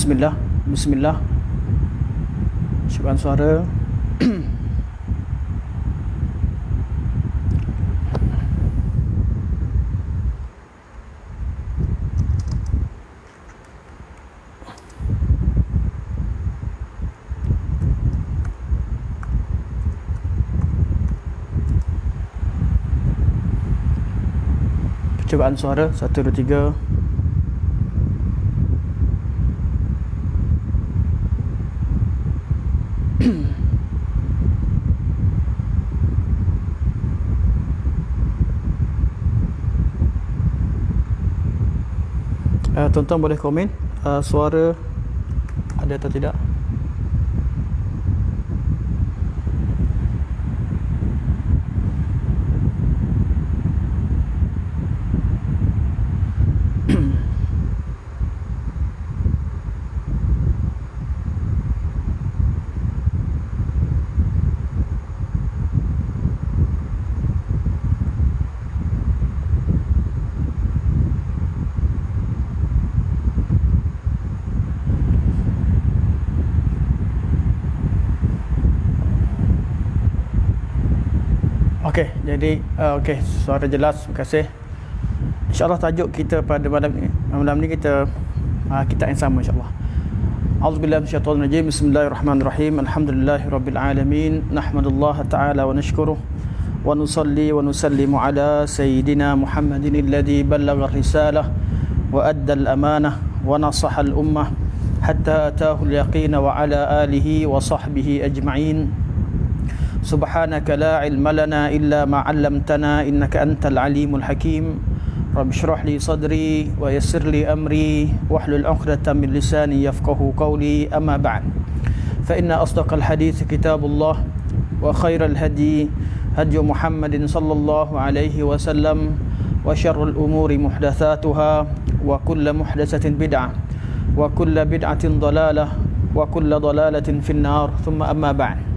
Bismillah. Bismillah. Cubaan suara. Percubaan suara 1 2 3. Tuan-tuan boleh komen suara ada atau tidak. Okey, jadi okey, suara jelas, terima kasih. InsyaAllah tajuk kita pada malam ni kita yang sama insyaAllah. A'udzubillahi minasyaitonir rajim. Bismillahirrahmanirrahim. Alhamdulillahirabbil alamin. Nahmadullaha ta'ala wa nashkuruh wa nusalli wa nusallimu ala sayyidina Muhammadin alladhi ballagha ar-risalah wa adda al-amanah wa nasaha al-ummah hatta ataahu al-yaqin wa ala alihi wa sahbihi ajma'in. Subhanaka la ilma lana illa ma 'allamtana innaka antal alimul hakim. Rabbi shrah li sadri wa yassir li amri wahlul 'uqdatam min lisani yafqahu qawli. Amma ba'd. Fa inna asdaqal hadits kitabullah wa khairal hadi hadi Muhammadin sallallahu alaihi wasallam wa syarrul umuri muhdatsatuha wa kullu muhdatsatin bid'ah wa kullu bid'atin dhalalah wa kullu dhalalatin finnar. Thumma amma ba'd.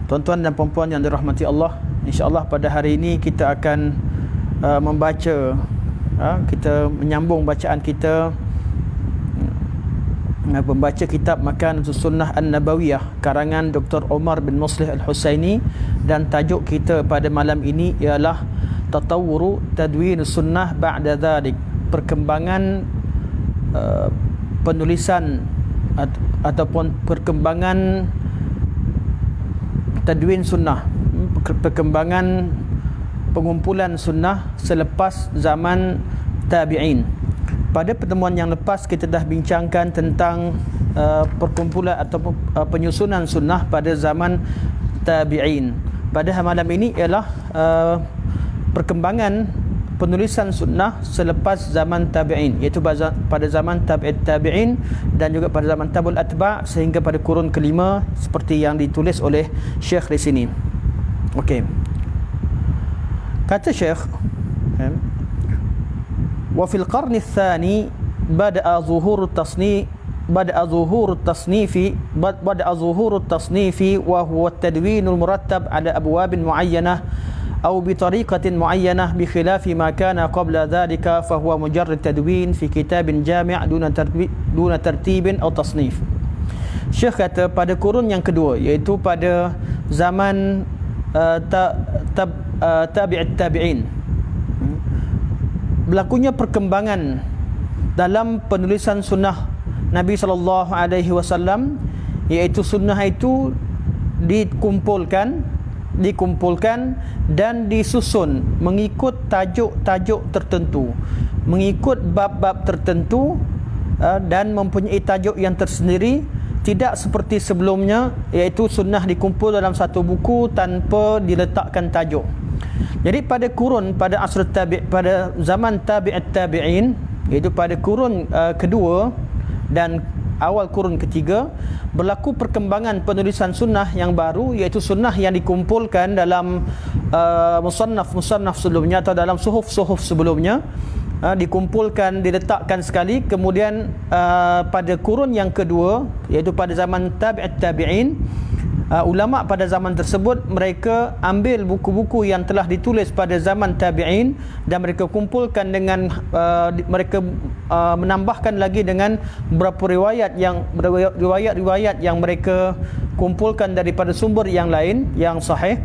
Tuan-tuan dan puan-puan yang dirahmati Allah, insya-Allah pada hari ini kita akan membaca, kita menyambung bacaan kita membaca kitab Makanatus Sunnah An-Nabawiyah karangan Dr. Omar bin Muslih Al-Husaini, dan tajuk kita pada malam ini ialah Tatawwuru Tadwinus Sunnah ba'da dzalik, perkembangan penulisan ataupun perkembangan tadwin sunnah, perkembangan pengumpulan sunnah selepas zaman tabi'in. Pada pertemuan yang lepas kita dah bincangkan tentang perkumpulan atau penyusunan sunnah pada zaman tabi'in. Pada malam ini ialah perkembangan penulisan sunnah selepas zaman tabi'in, iaitu pada zaman tabi'in dan juga pada zaman tabi'ul atba' sehingga pada kurun kelima seperti yang ditulis oleh Syekh di sini. Okey. Kata Syekh, wa fil qarni tsani bada'a zuhurut tasnif wa huwa at-tadwinul murattab ala abwabin muayyanah أو بطريقة معينة بخلاف ما كان قبل ذلك فهو مجرد تدوين في كتاب جامع دون ترتيب أو تصنيف. Syekh kata pada kurun yang kedua, iaitu pada zaman tabi'it tabi'in, berlakunya perkembangan dalam penulisan sunnah Nabi SAW, iaitu sunnah itu dikumpulkan dan disusun mengikut tajuk-tajuk tertentu, mengikut bab-bab tertentu, dan mempunyai tajuk yang tersendiri, tidak seperti sebelumnya iaitu sunnah dikumpul dalam satu buku tanpa diletakkan tajuk. Jadi pada zaman tabi'at tabi'in, iaitu pada kurun kedua dan awal kurun ketiga, berlaku perkembangan penulisan sunnah yang baru, iaitu sunnah yang dikumpulkan dalam musannaf sebelumnya atau dalam suhuf sebelumnya, dikumpulkan, diletakkan sekali. Kemudian pada kurun yang kedua, iaitu pada zaman tabi'at tabi'in, ulama pada zaman tersebut mereka ambil buku-buku yang telah ditulis pada zaman tabi'in dan mereka kumpulkan dengan mereka menambahkan lagi dengan beberapa riwayat yang mereka kumpulkan daripada sumber yang lain yang sahih.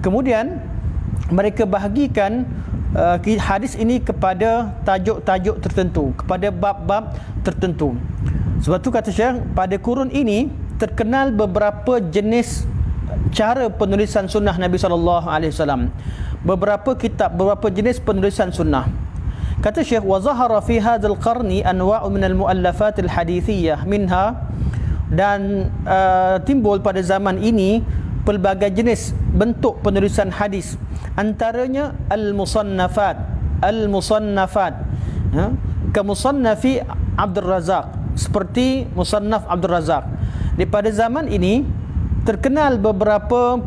Kemudian mereka bahagikan hadis ini kepada tajuk-tajuk tertentu, kepada bab-bab tertentu. Sebab tu kata Syekh, pada kurun ini terkenal beberapa jenis cara penulisan sunnah Nabi SAW. Beberapa kitab, beberapa jenis penulisan sunnah. Kata Syekh, wa zahara fi hadzal qarni anwa'u min al-mu'allafat al-hadithiyah minha, dan timbul pada zaman ini pelbagai jenis bentuk penulisan hadis, antaranya al-musannafat ka musannafi Abdul Razak, seperti musannaf Abdul Razak. Di pada zaman ini terkenal beberapa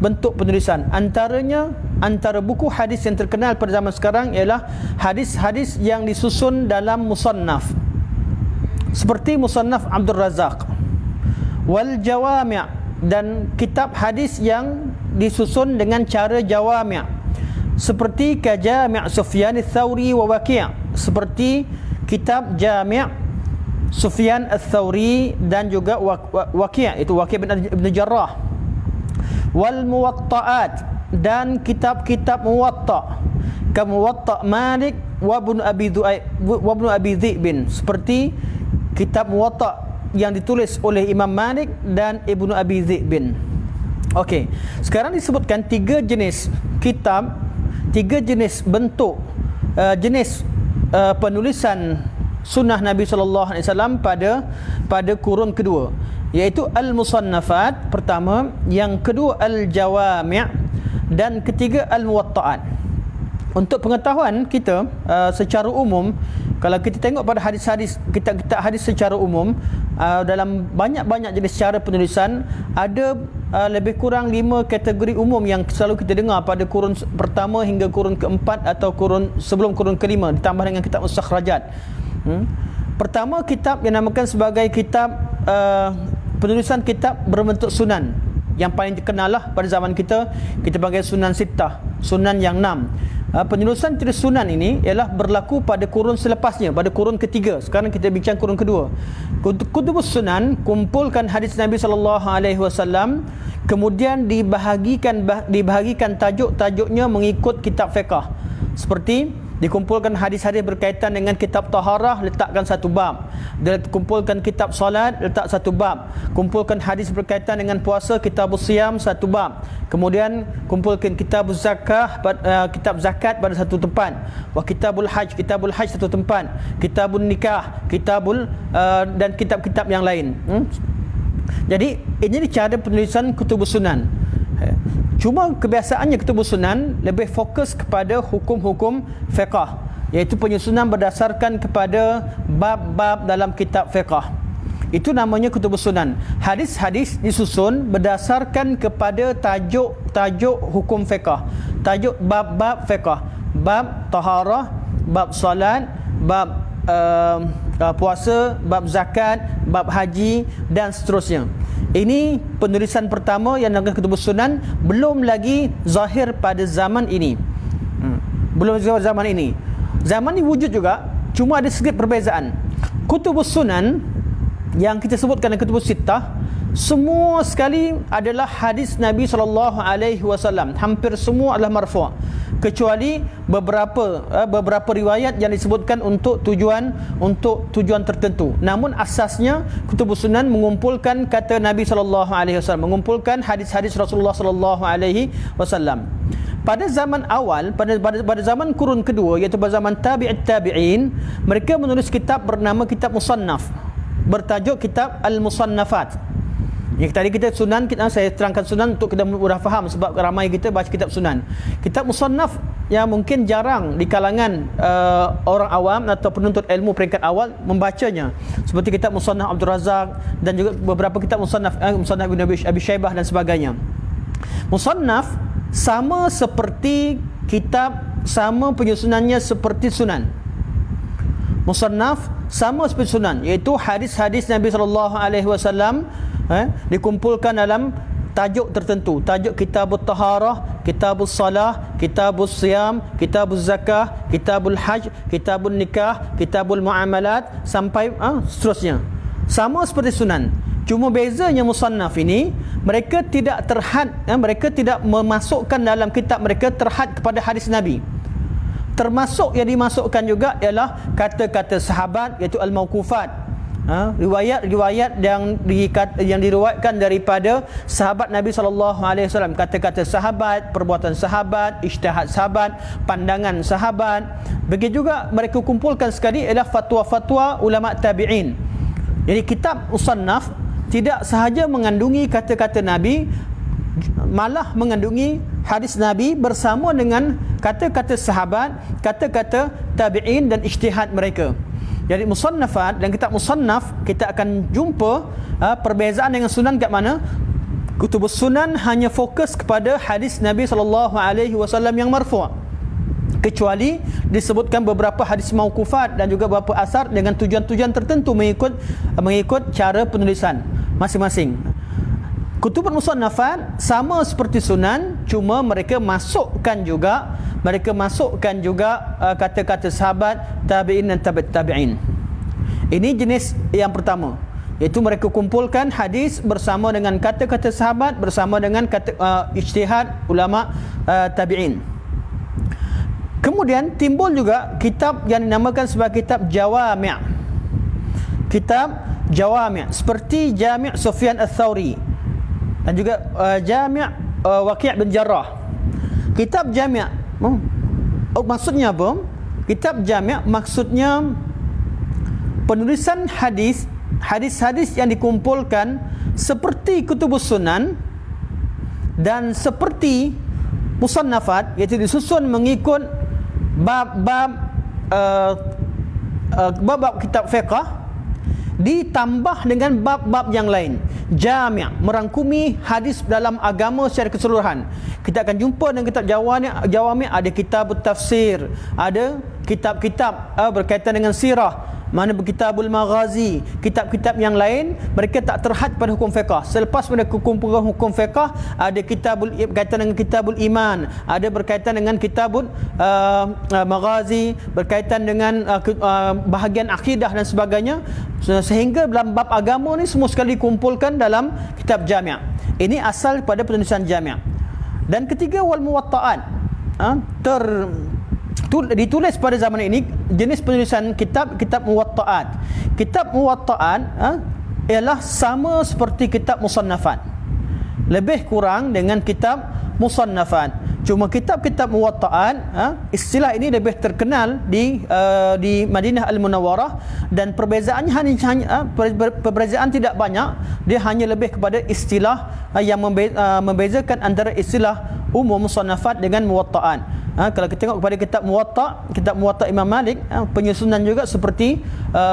bentuk penulisan, antara buku hadis yang terkenal pada zaman sekarang ialah hadis-hadis yang disusun dalam musannaf, seperti musannaf Abdul Razak, wal jawami', dan kitab hadis yang disusun dengan cara jawami', seperti Jami' Sufyan Ats-Tsauri wa Waqi', seperti kitab Jami' Sufyan Ats-Tsauri dan juga Waqi', itu Waqi' bin Jarrah. Wal Muwatta'at, dan kitab-kitab Muwatta', ka Muwatta' Malik wa Ibnu Abi Dhi'b, seperti kitab Muwatta' yang ditulis oleh Imam Malik dan Ibnu Abi Dhi'b. Okey, sekarang disebutkan tiga jenis kitab, tiga jenis bentuk penulisan sunnah Nabi SAW pada kurun kedua, iaitu al-musannafat pertama, yang kedua al-jawami', dan ketiga al-muwatta'at. Untuk pengetahuan kita secara umum, kalau kita tengok pada hadis-hadis, kitab-kitab hadis secara umum, dalam banyak-banyak jenis cara penulisan, ada lebih kurang 5 kategori umum yang selalu kita dengar pada kurun pertama hingga kurun keempat atau sebelum kurun kelima, ditambah dengan kitab mustakhrajat. Pertama, kitab yang dinamakan sebagai kitab penulisan kitab berbentuk sunan. Yang paling terkenal lah pada zaman kita panggil Sunan Sittah, sunan yang 6. Penulisan tulis sunan ini ialah berlaku pada kurun selepasnya, pada kurun ketiga. Sekarang kita bincang kurun kedua. Kutubus Sunan kumpulkan hadis Nabi SAW, kemudian dibahagikan tajuk-tajuknya mengikut kitab fiqh. Seperti dikumpulkan hadis-hadis berkaitan dengan kitab taharah, letakkan satu bab. Dia kumpulkan kitab solat, letak satu bab. Kumpulkan hadis berkaitan dengan puasa, kitab siyam, satu bab. Kemudian kumpulkan kitab kitab zakat pada satu tempat. Wa kitabul hajj satu tempat. Kitabun nikah, dan kitab-kitab yang lain. Jadi ini cara penulisan kutubus sunan. Cuma kebiasaannya kutubus sunan lebih fokus kepada hukum-hukum fiqh, iaitu penyusunan berdasarkan kepada bab-bab dalam kitab fiqh. Itu namanya kutubus sunan. Hadis-hadis disusun berdasarkan kepada tajuk hukum fiqh, tajuk bab-bab fiqh, bab taharah, bab salat, bab puasa, bab zakat, bab haji, dan seterusnya. Ini penulisan pertama yang dinamakan kutubus sunan, belum lagi zahir pada zaman ini. Belum zahir zaman ini. Zaman ini wujud juga, cuma ada sedikit perbezaan. Kutubus sunan yang kita sebutkan dalam kutubus sittah, semua sekali adalah hadis Nabi SAW. Hampir semua adalah marfu', kecuali beberapa riwayat yang disebutkan untuk tujuan tertentu. Namun asasnya kutubus sunan mengumpulkan kata Nabi SAW, mengumpulkan hadis-hadis Rasulullah SAW. Pada zaman awal, pada zaman kurun kedua, iaitu pada zaman tabi'in, mereka menulis kitab bernama kitab musannaf, bertajuk kitab al-musannafat. Yang tadi kita sunan, saya terangkan sunan untuk kita mudah faham, sebab ramai kita baca kitab sunan. Kitab musannaf yang mungkin jarang di kalangan orang awam atau penuntut ilmu peringkat awal membacanya, seperti kitab musannaf Abdul Razak dan juga beberapa kitab musannaf Ibn Abi Syaibah dan sebagainya. Musannaf sama seperti kitab, sama penyusunannya seperti sunan. Musannaf sama seperti sunan, iaitu hadis-hadis Nabi SAW dikumpulkan dalam tajuk tertentu, tajuk kitabut taharah, kitabus salah, kitabus siyam, kitabuz zakah, kitabul hajj, kitabun nikah, kitabul muamalat sampai seterusnya. Sama seperti sunan. Cuma bezanya musannaf ini, mereka tidak mereka tidak memasukkan dalam kitab mereka terhad kepada hadis Nabi. Termasuk yang dimasukkan juga ialah kata-kata sahabat, iaitu al-mauqufat. Riwayat-riwayat yang diriwayatkan daripada sahabat Nabi SAW, kata-kata sahabat, perbuatan sahabat, ijtihad sahabat, pandangan sahabat. Begitu juga mereka kumpulkan sekali ialah fatwa-fatwa ulama tabi'in. Jadi kitab musannaf tidak sahaja mengandungi kata-kata Nabi, malah mengandungi hadis Nabi bersama dengan kata-kata sahabat, kata-kata tabi'in dan ijtihad mereka. Jadi musannafat, dan kitab musannaf kita akan jumpa perbezaan dengan sunan kat mana. Kutubus sunan hanya fokus kepada hadis Nabi SAW yang marfu', kecuali disebutkan beberapa hadis mauqufat dan juga beberapa asar dengan tujuan-tujuan tertentu mengikut cara penulisan masing-masing. Kutubul musannafat sama seperti sunan, cuma mereka masukkan juga kata-kata sahabat, tabi'in dan tabi'in. Ini jenis yang pertama, iaitu mereka kumpulkan hadis bersama dengan kata-kata sahabat, bersama dengan ijtihad ulama tabi'in. Kemudian timbul juga kitab yang dinamakan sebagai kitab jawami'. Kitab jawami' seperti Jami' Sufyan Ats-Tsauri dan juga Jami' Waqi' bin Jarrah. Kitab Jami' maksudnya apa? Kitab Jami' maksudnya penulisan hadis-hadis yang dikumpulkan seperti kutubus sunan dan seperti musannafat, iaitu disusun mengikut bab-bab kitab fiqh, ditambah dengan bab-bab yang lain. Jami' merangkumi hadis dalam agama secara keseluruhan. Kita akan jumpa dalam kitab Jawami' ada kitab tafsir, ada kitab-kitab berkaitan dengan sirah, mana kitabul maghazi, kitab-kitab yang lain mereka tak terhad pada hukum fiqh. Selepas mereka kumpulkan hukum fiqh, ada berkaitan dengan kitabul iman, ada berkaitan dengan kitabul maghazi, berkaitan dengan bahagian akidah dan sebagainya, sehingga dalam bab agama ni semua sekali dikumpulkan dalam kitab Jami'. Ini asal pada penulisan Jami'. Dan ketiga, wal muwatta'at, ditulis pada zaman ini jenis penulisan kitab muwatta'at. Kitab muwatta'at ialah sama seperti kitab musannafat, lebih kurang dengan kitab musannafat. Cuma kitab-kitab muwatta'at, istilah ini lebih terkenal di Madinah Al-Munawwarah, dan perbezaannya perbezaan tidak banyak. Dia hanya lebih kepada istilah yang membezakan antara istilah umum musannafat dengan muwatta'at. Kalau kita tengok kepada kitab Muwatta Imam Malik, penyusunan juga seperti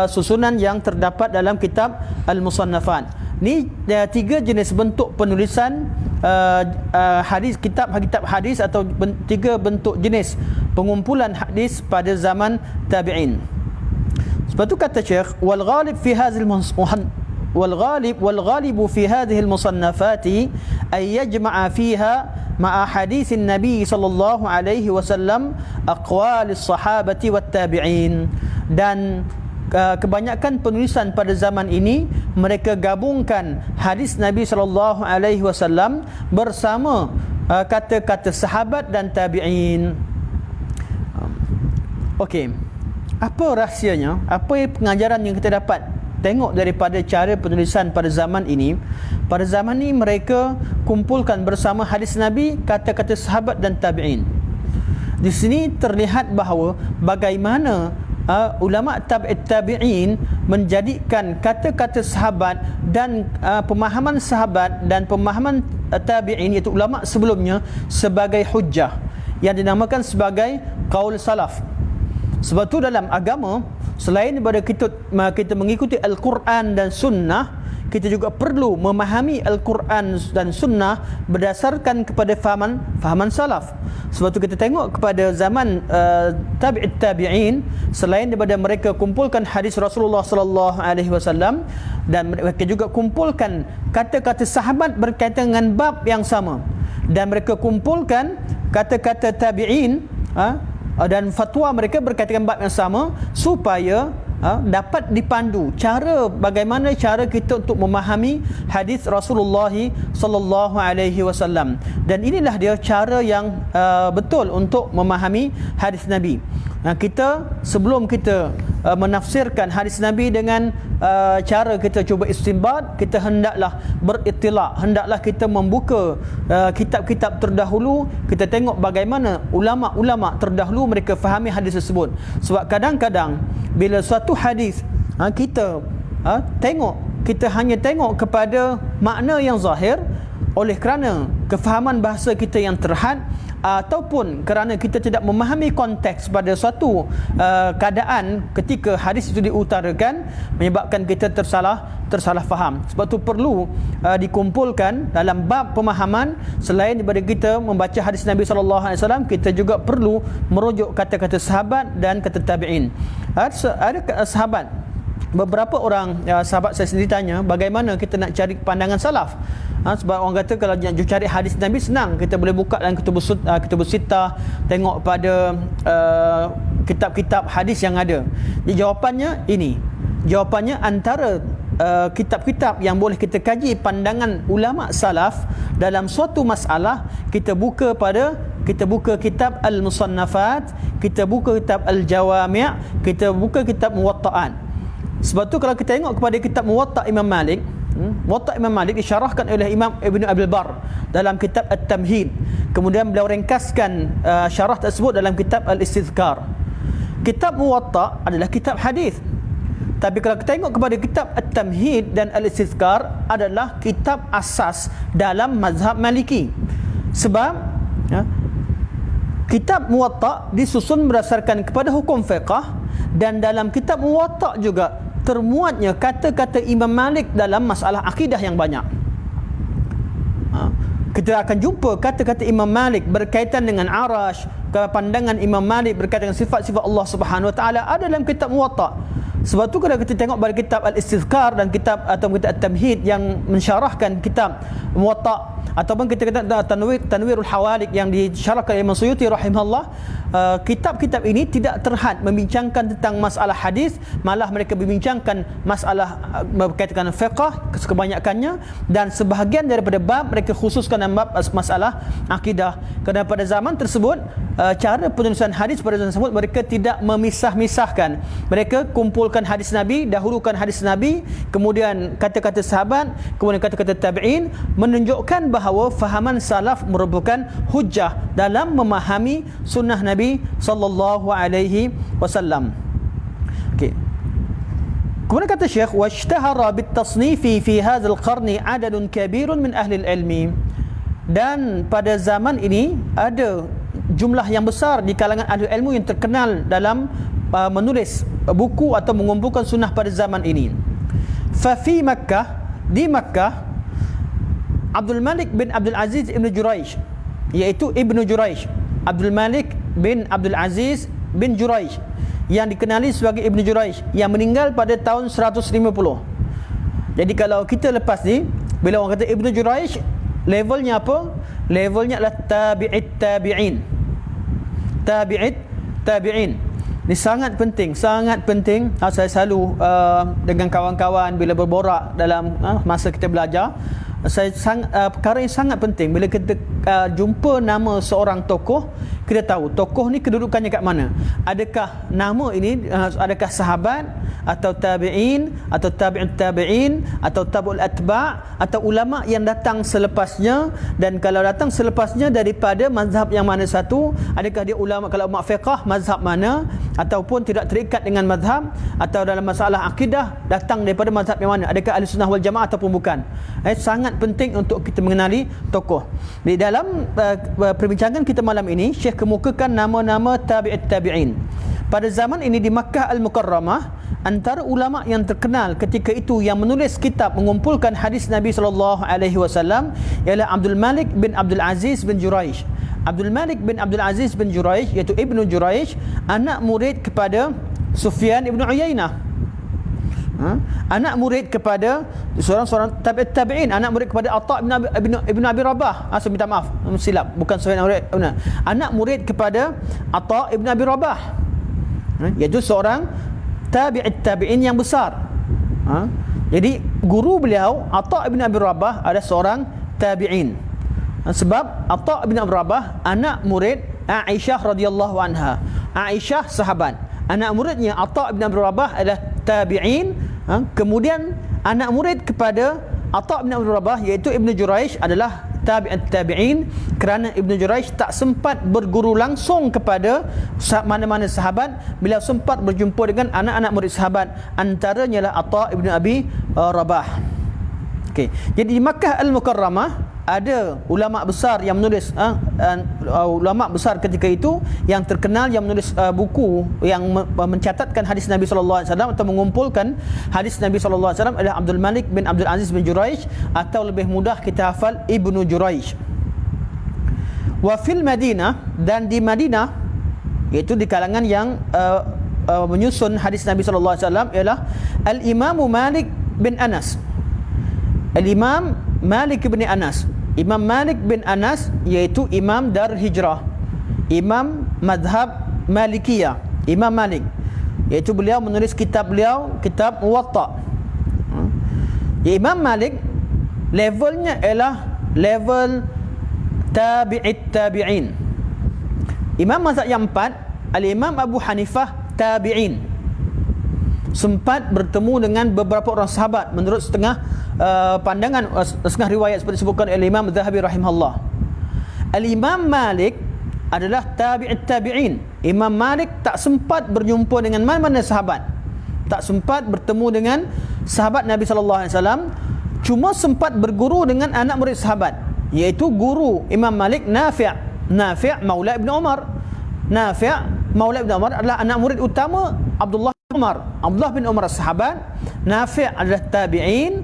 susunan yang terdapat dalam kitab Al-Musannafat. Ni tiga jenis bentuk penulisan kitab hadis, atau tiga bentuk jenis pengumpulan hadis pada zaman tabi'in. Sebab tu kata Syekh, wal ghalib fi hadhihi al-musannafati ay yajma'a fiha ma'a hadithin Nabi sallallahu alaihi wasallam aqwalis sahabati wat tabi'in. Dan kebanyakan penulisan pada zaman ini mereka gabungkan hadis Nabi sallallahu alaihi wasallam bersama kata-kata sahabat dan tabi'in. Okey. Apa rahsianya? Apa pengajaran yang kita dapat tengok daripada cara penulisan pada zaman ini? Pada zaman ini mereka kumpulkan bersama hadis Nabi, kata-kata sahabat dan tabi'in. Di sini terlihat bahawa bagaimana ulama tabi'in menjadikan kata-kata sahabat dan pemahaman sahabat dan pemahaman tabi'in, iaitu ulama sebelumnya, sebagai hujjah yang dinamakan sebagai qaul salaf. Sebab tu dalam agama, selain daripada kita mengikuti Al-Quran dan Sunnah, kita juga perlu memahami Al-Quran dan Sunnah berdasarkan kepada fahaman salaf. Sebab tu kita tengok kepada zaman tabi'it tabi'in, selain daripada mereka kumpulkan hadis Rasulullah sallallahu alaihi wasallam, dan mereka juga kumpulkan kata-kata sahabat berkaitan dengan bab yang sama, dan mereka kumpulkan kata-kata tabi'in dan fatwa mereka berkaitan dengan bab yang sama, supaya dapat dipandu bagaimana cara kita untuk memahami hadis Rasulullah sallallahu alaihi wasallam. Dan inilah dia cara yang betul untuk memahami hadis Nabi. Kita sebelum kita menafsirkan hadis Nabi dengan cara kita cuba istinbat, kita hendaklah berittilaq, hendaklah kita membuka kitab-kitab terdahulu, kita tengok bagaimana ulama-ulama terdahulu mereka fahami hadis tersebut. Sebab kadang-kadang bila suatu hadis kita hanya tengok kepada makna yang zahir, oleh kerana kefahaman bahasa kita yang terhad, ataupun kerana kita tidak memahami konteks pada suatu keadaan ketika hadis itu diutarakan, menyebabkan kita tersalah faham. Sebab tu perlu dikumpulkan dalam bab pemahaman, selain daripada kita membaca hadis Nabi SAW, kita juga perlu merujuk kata-kata sahabat dan kata tabi'in. Ada sahabat, beberapa orang sahabat saya sendiri tanya, bagaimana kita nak cari pandangan salaf? Sebab orang kata kalau nak cari hadis Nabi senang, kita boleh buka dalam kutubus sittah, tengok pada kitab-kitab hadis yang ada. Jadi jawapannya antara kitab-kitab yang boleh kita kaji pandangan ulama salaf dalam suatu masalah, kita buka kitab Al-Musannafat, kita buka kitab Al-Jawami', kita buka kitab Muwatta'an. Sebab tu kalau kita tengok kepada kitab Muwatta' Imam Malik, Muwatta' Imam Malik disyarahkan oleh Imam Ibn Abdul Bar dalam kitab At-Tamhid. Kemudian beliau ringkaskan syarah tersebut dalam kitab Al-Istizkar. Kitab Muwatta' adalah kitab hadis. Tapi kalau kita tengok kepada kitab At-Tamhid dan Al-Istizkar, adalah kitab asas dalam mazhab Maliki. Sebab kitab Muwatta' disusun berdasarkan kepada hukum fiqh, dan dalam kitab Muwatta' juga termuatnya kata-kata Imam Malik dalam masalah akidah yang banyak. Kita akan jumpa kata-kata Imam Malik berkaitan dengan arash, pandangan Imam Malik berkaitan dengan sifat-sifat Allah Subhanahu Wa Taala ada dalam kitab Muwatta'. Sebab tu kalau kita tengok pada kitab Al-Istizkar dan kitab At-Tamhid yang mensyarahkan kitab Muwatta', ataupun kita kata Tanwirul Hawalik yang disyarahkan oleh Imam Suyuti rahimahullah, kitab-kitab ini tidak terhad membincangkan tentang masalah hadis, malah mereka membincangkan masalah berkaitan dengan fiqh kebanyakannya, dan sebahagian daripada bab mereka khususkan dalam bab masalah akidah. Kerana pada zaman tersebut cara penulisan hadis pada zaman tersebut mereka tidak memisah-misahkan. Mereka kumpulkan hadis Nabi, dahulukan hadis Nabi, kemudian kata-kata sahabat, kemudian kata-kata tabi'in, menunjukkan bahawa fahaman salaf merupakan hujjah dalam memahami sunnah Nabi sallallahu alaihi wasallam. Okey. Kemudian kata Syekh, washtahara bitasnifi fi hadzal qarni adadun kabirun min ahli ilmi. Dan pada zaman ini ada jumlah yang besar di kalangan ahli ilmu yang terkenal dalam menulis buku atau mengumpulkan sunnah pada zaman ini. Fa fi Makkah, di Makkah, Abdul Malik bin Abdul Aziz Ibn Juraish, iaitu Ibn Juraish, Abdul Malik bin Abdul Aziz bin Juraish, yang dikenali sebagai Ibn Juraish, yang meninggal pada tahun 150. Jadi kalau kita lepas ni, bila orang kata Ibn Juraish, levelnya apa? Levelnya adalah tabi'it tabi'in. Tabi'it tabi'in. Ini sangat penting, sangat penting. Saya selalu dengan kawan-kawan bila berborak dalam masa kita belajar, perkara yang sangat penting. Bila kita jumpa nama seorang tokoh, kita tahu tokoh ni kedudukannya kat mana. Adakah nama ini adakah sahabat, atau tabi'in, atau tabi'ut tabi'in, atau tabi'ul atba', atau ulama yang datang selepasnya. Dan kalau datang selepasnya daripada mazhab yang mana satu, adakah dia ulama, kalau ulama fiqh mazhab mana, ataupun tidak terikat dengan mazhab, atau dalam masalah akidah datang daripada mazhab yang mana, adakah ahli sunnah wal jamaah ataupun bukan. Sangat penting untuk kita mengenali tokoh. Di dalam perbincangan kita malam ini, Syekh kemukakan nama-nama tabi'ut tabi'in. Pada zaman ini di Makkah Al-Mukarramah antara ulama yang terkenal ketika itu yang menulis kitab mengumpulkan hadis Nabi SAW ialah Abdul Malik bin Abdul Aziz bin Juraish. Abdul Malik bin Abdul Aziz bin Juraish, iaitu Ibnu Juraish, anak murid kepada Sufyan ibn Uyainah, anak murid kepada seorang tabi'in, anak murid kepada Atha ibn Abi Rabah. Saya minta maaf, silap, bukan Sufyan anak murid kepada Atha ibn Abi Rabah, iaitu seorang tabi'in yang besar. Jadi guru beliau Atha ibn Abi Rabah adalah seorang tabi'in. Sebab Atha bin Abi Rabah anak murid Aisyah radhiyallahu anha. Aisyah sahabat. Anak muridnya Atha bin Abi Rabah adalah tabi'in. Kemudian anak murid kepada Atha bin Abi Rabah iaitu Ibnu Juraish adalah tabi'in, kerana Ibnu Juraish tak sempat berguru langsung kepada mana-mana sahabat. Beliau sempat berjumpa dengan anak-anak murid sahabat, antaranya lah Atha bin Abi Rabah. Okey. Jadi di Makkah Al-Mukarramah ada ulama besar yang menulis ulama besar ketika itu yang terkenal yang menulis buku yang mencatatkan hadis Nabi sallallahu alaihi wasallam atau mengumpulkan hadis Nabi sallallahu alaihi wasallam adalah Abdul Malik bin Abdul Aziz bin Juraish, atau lebih mudah kita hafal Ibnu Juraish. Wa fil Madinah, dan di Madinah, iaitu di kalangan yang menyusun hadis Nabi sallallahu alaihi wasallam ialah Al-Imam Malik bin Anas. Al-Imam Malik bin Anas. Imam Malik bin Anas iaitu Imam Dar Hijrah, Imam Madhab Malikiyah, Imam Malik, iaitu beliau menulis kitab kitab Muwatta. Imam Malik levelnya ialah level tabi'it tabi'in. Imam mazhab yang 4, Al-Imam Abu Hanifah tabi'in, sempat bertemu dengan beberapa orang sahabat menurut setengah pandangan, setengah riwayat seperti disebutkan oleh Imam Zahabi rahimahullah. Al-Imam Malik adalah tabi'it tabi'in. Imam Malik tak sempat berjumpa dengan mana-mana sahabat, tak sempat bertemu dengan sahabat Nabi sallallahu alaihi wasallam, cuma sempat berguru dengan anak murid sahabat, iaitu guru Imam Malik Nafi' Maula Ibn Umar. Nafi' Maula Ibn Umar adalah anak murid utama Abdullah bin Umar sahabat. Nafi' adalah tabi'in,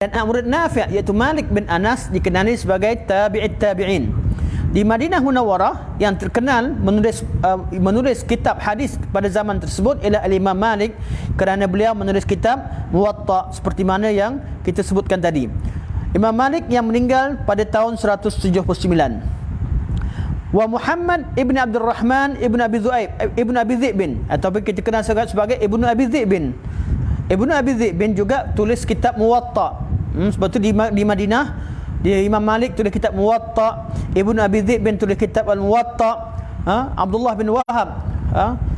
dan anak murid Nafi' iaitu Malik bin Anas dikenali sebagai tabi'it tabi'in. Di Madinah Munawwarah yang terkenal menulis kitab hadis pada zaman tersebut ialah Al-Imam Malik, kerana beliau menulis kitab Muwatta seperti mana yang kita sebutkan tadi. Imam Malik yang meninggal pada tahun 179. Wa Muhammad ibn Abdul Rahman ibn Abi Zu'aib ibn Abi Dhi'bin, ataupun kita kenal sebagai Ibnu Abi Dhi'bin. Ibnu Abi Dhi'bin juga tulis kitab Muwatta. Sebab tu di Madinah Imam Malik tulis kitab Muwatta, Ibnu Abi Dhi'bin tulis kitab Al-Muwatta, Abdullah bin Wahab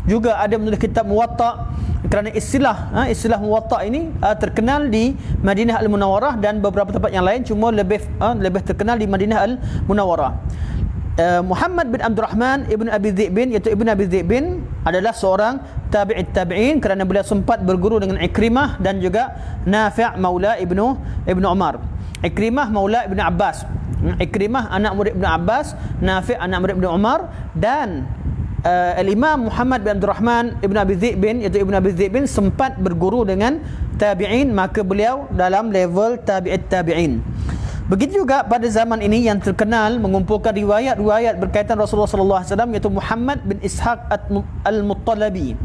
juga ada menulis kitab Muwatta, kerana istilah Muwatta ini terkenal di Madinah Al-Munawwarah dan beberapa tempat yang lain, cuma lebih terkenal di Madinah Al-Munawwarah. Muhammad bin Abdul Rahman ibn Abi Dhi'bin, iaitu Ibn Abi Dhi'bin adalah seorang tabi'it tabi'in, kerana beliau sempat berguru dengan Ikrimah dan juga Nafi' Maula Ibnu Umar. Ikrimah Maula Ibnu Abbas. Ikrimah anak murid Ibnu Abbas, Nafi' anak murid Ibnu Umar, dan Al-Imam Muhammad bin Abdul Rahman ibn Abi Dhi'bin, iaitu Ibn Abi Dhi'bin, sempat berguru dengan tabi'in, maka beliau dalam level tabi'it tabi'in. Begitu juga pada zaman ini yang terkenal mengumpulkan riwayat-riwayat berkaitan Rasulullah sallallahu alaihi wasallam, iaitu Muhammad bin Ishaq Al-Muttalib.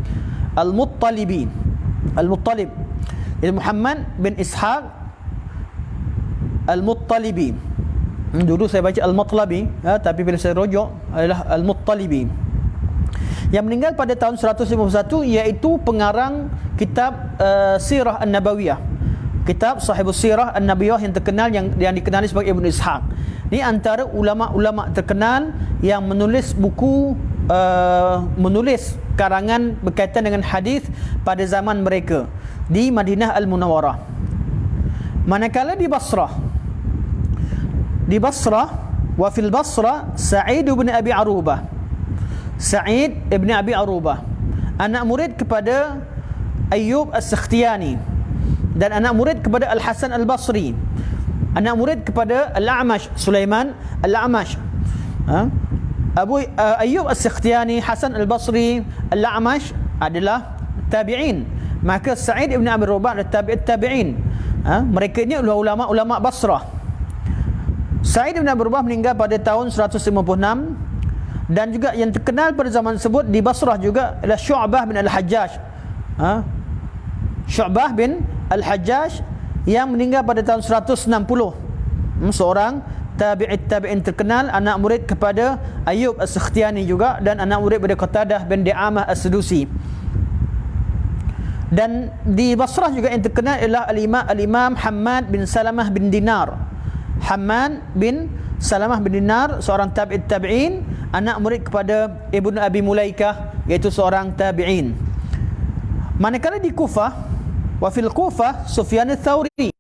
Itu Muhammad bin Ishaq Al-Muttalibi. Dulu saya baca Al-Matlabi, tapi bila saya rujuk adalah Al-Muttalibi. Yang meninggal pada tahun 151, iaitu pengarang kitab Sirah An-Nabawiyah, kitab Sahibus Sirah An-Nabawiyah yang terkenal, yang dikenali sebagai Ibnu Ishaq. Ini antara ulama-ulama terkenal yang menulis buku, menulis karangan berkaitan dengan hadis pada zaman mereka di Madinah Al-Munawwarah. Manakala di Basrah, wa fil Basrah Sa'id bin Abi Arubah. Sa'id bin Abi Arubah anak murid kepada Ayyub As-Sakhtiyani, dan anak murid kepada Al-Hasan Al-Basri, anak murid kepada Al-A'mash, Sulaiman Al-A'mash. Ayyub As-Sakhtiyani, Hasan Al-Basri, Al-A'mash adalah tabi'in. Maka Sa'id ibn Abi Rabah adalah tabi'in. Mereka ini adalah ulama-ulama Basrah. Sa'id ibn Abi Rabah meninggal pada tahun 156, dan juga yang terkenal pada zaman tersebut di Basrah juga adalah Syu'bah bin Al-Hajjaj. Syu'bah bin Al-Hajjaj yang meninggal pada tahun 160. Seorang tabi'in terkenal, anak murid kepada Ayyub As-Sakhtiyani juga, dan anak murid kepada Qatadah bin Di'amah As-Sadusi. Dan di Basrah juga yang terkenal ialah Al-Imam Hammad bin Salamah bin Dinar. Hammad bin Salamah bin Dinar, seorang tabi'in, anak murid kepada Ibnu Abi Mulaikah, iaitu seorang tabi'in. Manakala di Kufah, wa fil Kufah Sufyan Ats-Tsauri,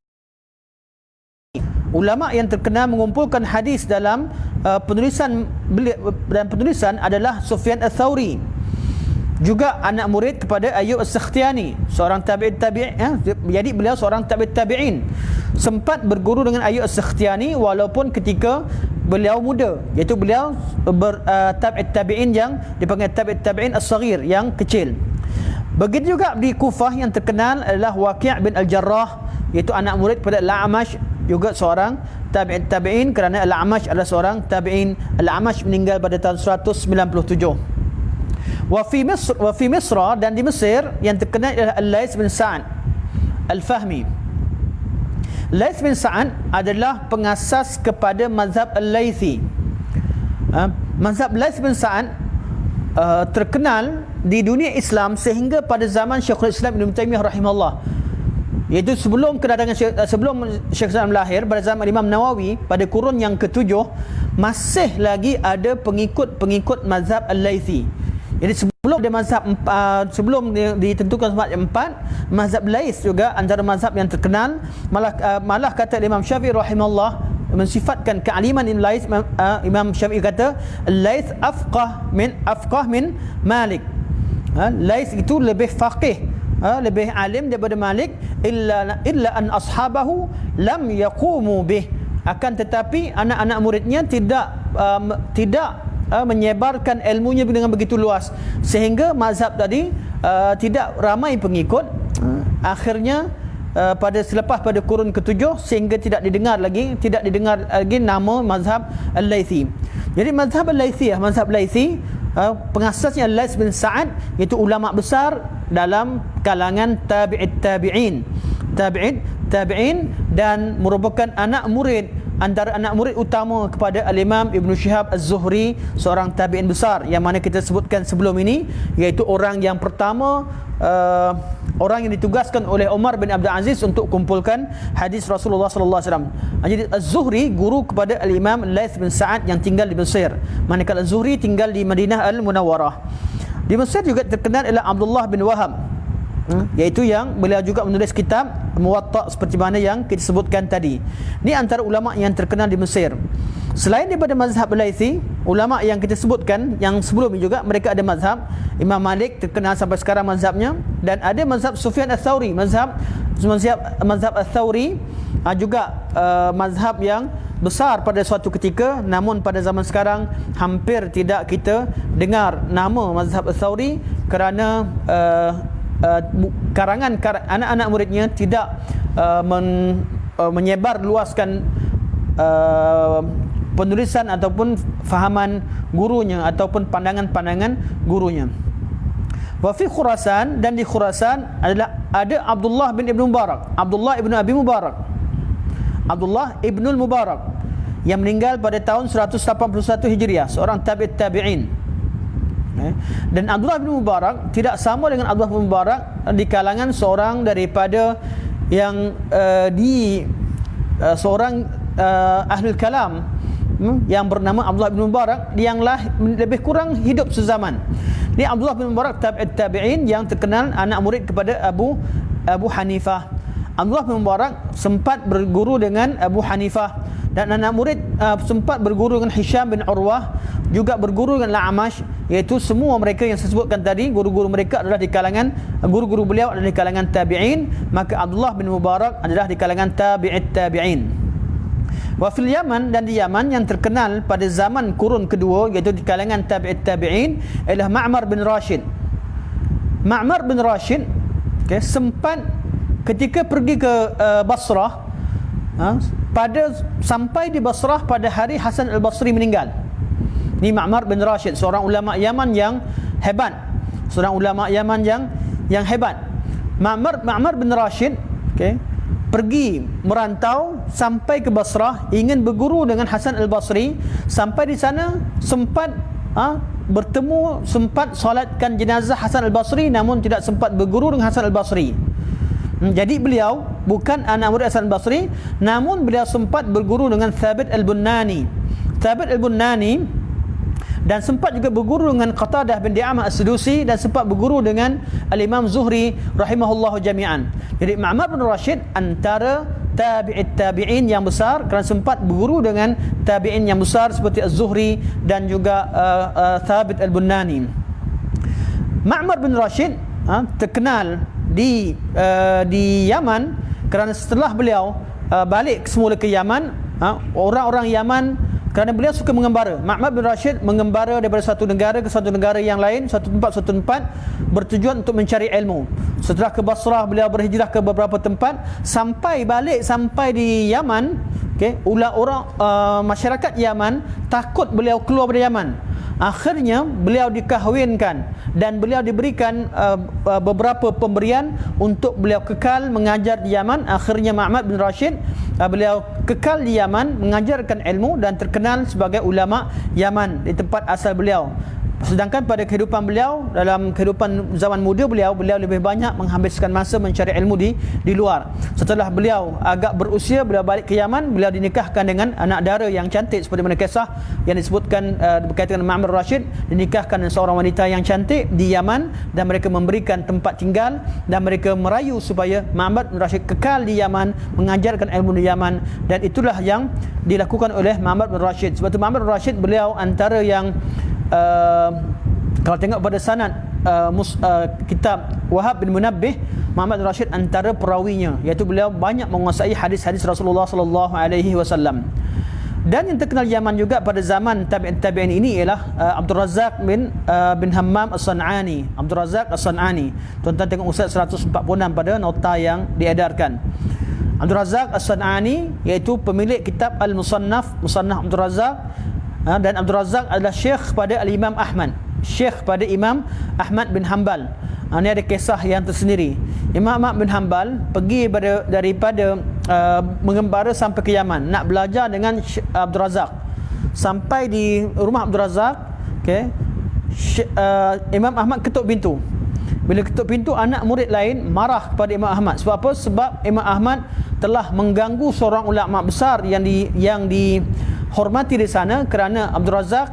ulama yang terkenal mengumpulkan hadis dalam penulisan adalah Sufyan Ats-Tsauri, juga anak murid kepada Ayyub As-Sakhtiyani, seorang tabi'in. Jadi beliau seorang tabi'in, sempat berguru dengan Ayyub As-Sakhtiyani walaupun ketika beliau muda, iaitu beliau tabi'in yang dipanggil tabi'in as-saghir, yang kecil. Begitu juga di Kufah yang terkenal adalah Waqi' bin Al-Jarrah, iaitu anak murid kepada Al-A'mash, juga seorang tabi'in, kerana Al-A'mash adalah seorang tabi'in. Al-A'mash meninggal pada tahun 197. Wa fi Misra, dan di Mesir yang terkenal adalah Al-Laits bin Sa'ad Al-Fahmi. Laits bin Sa'ad adalah pengasas kepada mazhab Al-Laitsi. Mazhab Laits bin Sa'ad terkenal di dunia Islam sehingga pada zaman Syekhul Islam Ibn Taymiyah rahimahullah, iaitu sebelum kedatangan sebelum Syekh Islam lahir, pada zaman Imam Nawawi pada kurun yang ke-7, masih lagi ada pengikut mazhab Al-Laitsi. Jadi sebelum dia mazhab sebelum ditentukan mazhab 4, mazhab Laits juga antara mazhab yang terkenal. Malah kata Imam Syafi'i rahimahullah mensifatkan kealiman Laits. Imam Syafi'i kata Laits afqah min Malik. Laits itu lebih faqih, lebih alim daripada Malik, illa an ashabahu lam yaqumu bih. Akan tetapi anak-anak muridnya tidak menyebarkan ilmunya dengan begitu luas, sehingga mazhab tadi tidak ramai pengikut. Akhirnya selepas pada kurun ke-7, sehingga tidak didengar lagi nama mazhab Al-Laitsi. Jadi mazhab Al-Laitsi, pengasasnya Laits bin Sa'ad, iaitu ulama besar dalam kalangan tabi'in, dan merupakan antara anak murid utama kepada Al-Imam Ibn Shihab Az-Zuhri, seorang tabi'in besar yang mana kita sebutkan sebelum ini, iaitu orang yang pertama, orang yang ditugaskan oleh Umar bin Abdul Aziz untuk kumpulkan hadis Rasulullah sallallahu alaihi wasallam. Jadi Az-Zuhri guru kepada Al-Imam Laits bin Sa'ad yang tinggal di Mesir, manakala Az-Zuhri tinggal di Madinah Al-Munawwarah. Di Mesir juga terkenal ialah Abdullah bin Wahab, iaitu yang beliau juga menulis kitab Muwatta seperti mana yang kita sebutkan tadi. Ini antara ulama yang terkenal di Mesir. Selain daripada mazhab Al-Laitsi, ulama yang kita sebutkan yang sebelum ini juga, mereka ada mazhab Imam Malik, terkenal sampai sekarang mazhabnya, dan ada mazhab Sufyan Ats-Tsauri. Mazhab Ats-Tsauri juga mazhab yang besar pada suatu ketika, namun pada zaman sekarang hampir tidak kita dengar nama mazhab Ats-Tsauri kerana karangan anak-anak muridnya tidak menyebar luaskan penulisan ataupun fahaman gurunya ataupun pandangan-pandangan gurunya. Wa fi Khurasan, dan di Khurasan ada Abdullah bin Ibn Mubarak, Abdullah ibn Abi Mubarak, Abdullah ibn Mubarak, yang meninggal pada tahun 181 Hijriah, seorang tabi'in. Dan Abdullah bin Mubarak tidak sama dengan Abdullah bin Mubarak di kalangan seorang daripada yang seorang ahlul kalam yang bernama Abdullah bin Mubarak, yang lebih kurang hidup sezaman. Ini Abdullah bin Mubarak tabi'in yang terkenal, anak murid kepada Abu Hanifah. Abdullah bin Mubarak sempat berguru dengan Abu Hanifah, dan anak murid sempat berguru dengan Hisham bin Urwah, juga berguru dengan Al-A'mash, iaitu semua mereka yang saya sebutkan tadi, guru-guru mereka adalah di kalangan, guru-guru beliau adalah di kalangan tabi'in. Maka Abdullah bin Mubarak adalah di kalangan tabi'in. Wa fil Yaman, dan di Yaman yang terkenal pada zaman kurun kedua, iaitu di kalangan tabi'in, ialah Ma'mar bin Rashid. Ma'mar bin Rashid sempat ketika pergi ke Basrah, sampai di Basrah pada hari Hasan al-Basri meninggal. Ini Ma'mar bin Rashid, seorang ulama Yaman yang hebat. Ma'mar bin Rashid pergi merantau sampai ke Basrah, ingin berguru dengan Hasan al-Basri. Sampai di sana sempat bertemu, sempat solatkan jenazah Hasan al-Basri, namun tidak sempat berguru dengan Hasan al-Basri. Jadi beliau bukan anak murid Hasan al-Basri, namun beliau sempat berguru dengan Thabit al-Bunani. Dan sempat juga berguru dengan Qatadah bin Di'amah as-Sadusi, dan sempat berguru dengan Al-Imam Zuhri rahimahullahu jami'an. Jadi Ma'mar bin Rashid antara tabi'in yang besar, kerana sempat berguru dengan tabi'in yang besar seperti Az-Zuhri dan juga Thabit al-Bunani. Ma'mar bin Rashid terkenal di Yaman kerana setelah beliau balik semula ke Yaman, orang-orang Yaman, kerana beliau suka mengembara. Ma'mar bin Rashid mengembara daripada satu negara ke satu negara yang lain, satu tempat, bertujuan untuk mencari ilmu. Setelah ke Basrah, beliau berhijrah ke beberapa tempat, sampai di Yaman. Orang masyarakat Yaman takut beliau keluar dari Yaman. Akhirnya beliau dikahwinkan dan beliau diberikan beberapa pemberian untuk beliau kekal mengajar di Yaman. Akhirnya Ma'mar bin Rashid beliau kekal di Yaman mengajarkan ilmu dan terkenal sebagai ulama Yaman di tempat asal beliau. Sedangkan pada kehidupan beliau, dalam kehidupan zaman muda beliau lebih banyak menghabiskan masa mencari ilmu di luar. Setelah beliau agak berusia, beliau balik ke Yaman, beliau dinikahkan dengan anak dara yang cantik, seperti mana kisah yang disebutkan berkaitan dengan Ma'mar Rashid, dinikahkan dengan seorang wanita yang cantik di Yaman, dan mereka memberikan tempat tinggal dan mereka merayu supaya Ma'mar Rashid kekal di Yaman mengajarkan ilmu di Yaman. Dan itulah yang dilakukan oleh Ma'mar bin Rashid. Sebab itu Ma'mar bin Rashid beliau antara yang kalau tengok pada sanad kitab Wahab bin Munabbih, Muhammad bin Rashid antara perawinya, iaitu beliau banyak menguasai hadis-hadis Rasulullah sallallahu alaihi wasallam. Dan yang terkenal Yaman juga pada zaman tabi'in ini ialah Abdul Razak bin Hammam as-San'ani. Abdul Razak as-San'ani. Tuan-tuan tengok Ustaz 146 pada nota yang diedarkan. Abdul Razak as-San'ani iaitu pemilik kitab Al-Musannaf, Musannaf Abdul Razak. Dan Abdul Razak adalah syekh pada Al-Imam Ahmad, syekh pada Imam Ahmad bin Hanbal. Ini ada kisah yang tersendiri. Imam Ahmad bin Hanbal pergi daripada mengembara sampai ke Yaman nak belajar dengan Abdul Razak. Sampai di rumah Abdul Razak, Imam Ahmad ketuk pintu. Bila ketuk pintu, anak murid lain marah kepada Imam Ahmad. Sebab apa? Sebab Imam Ahmad telah mengganggu seorang ulama besar yang dihormati di sana, kerana Abdul Razak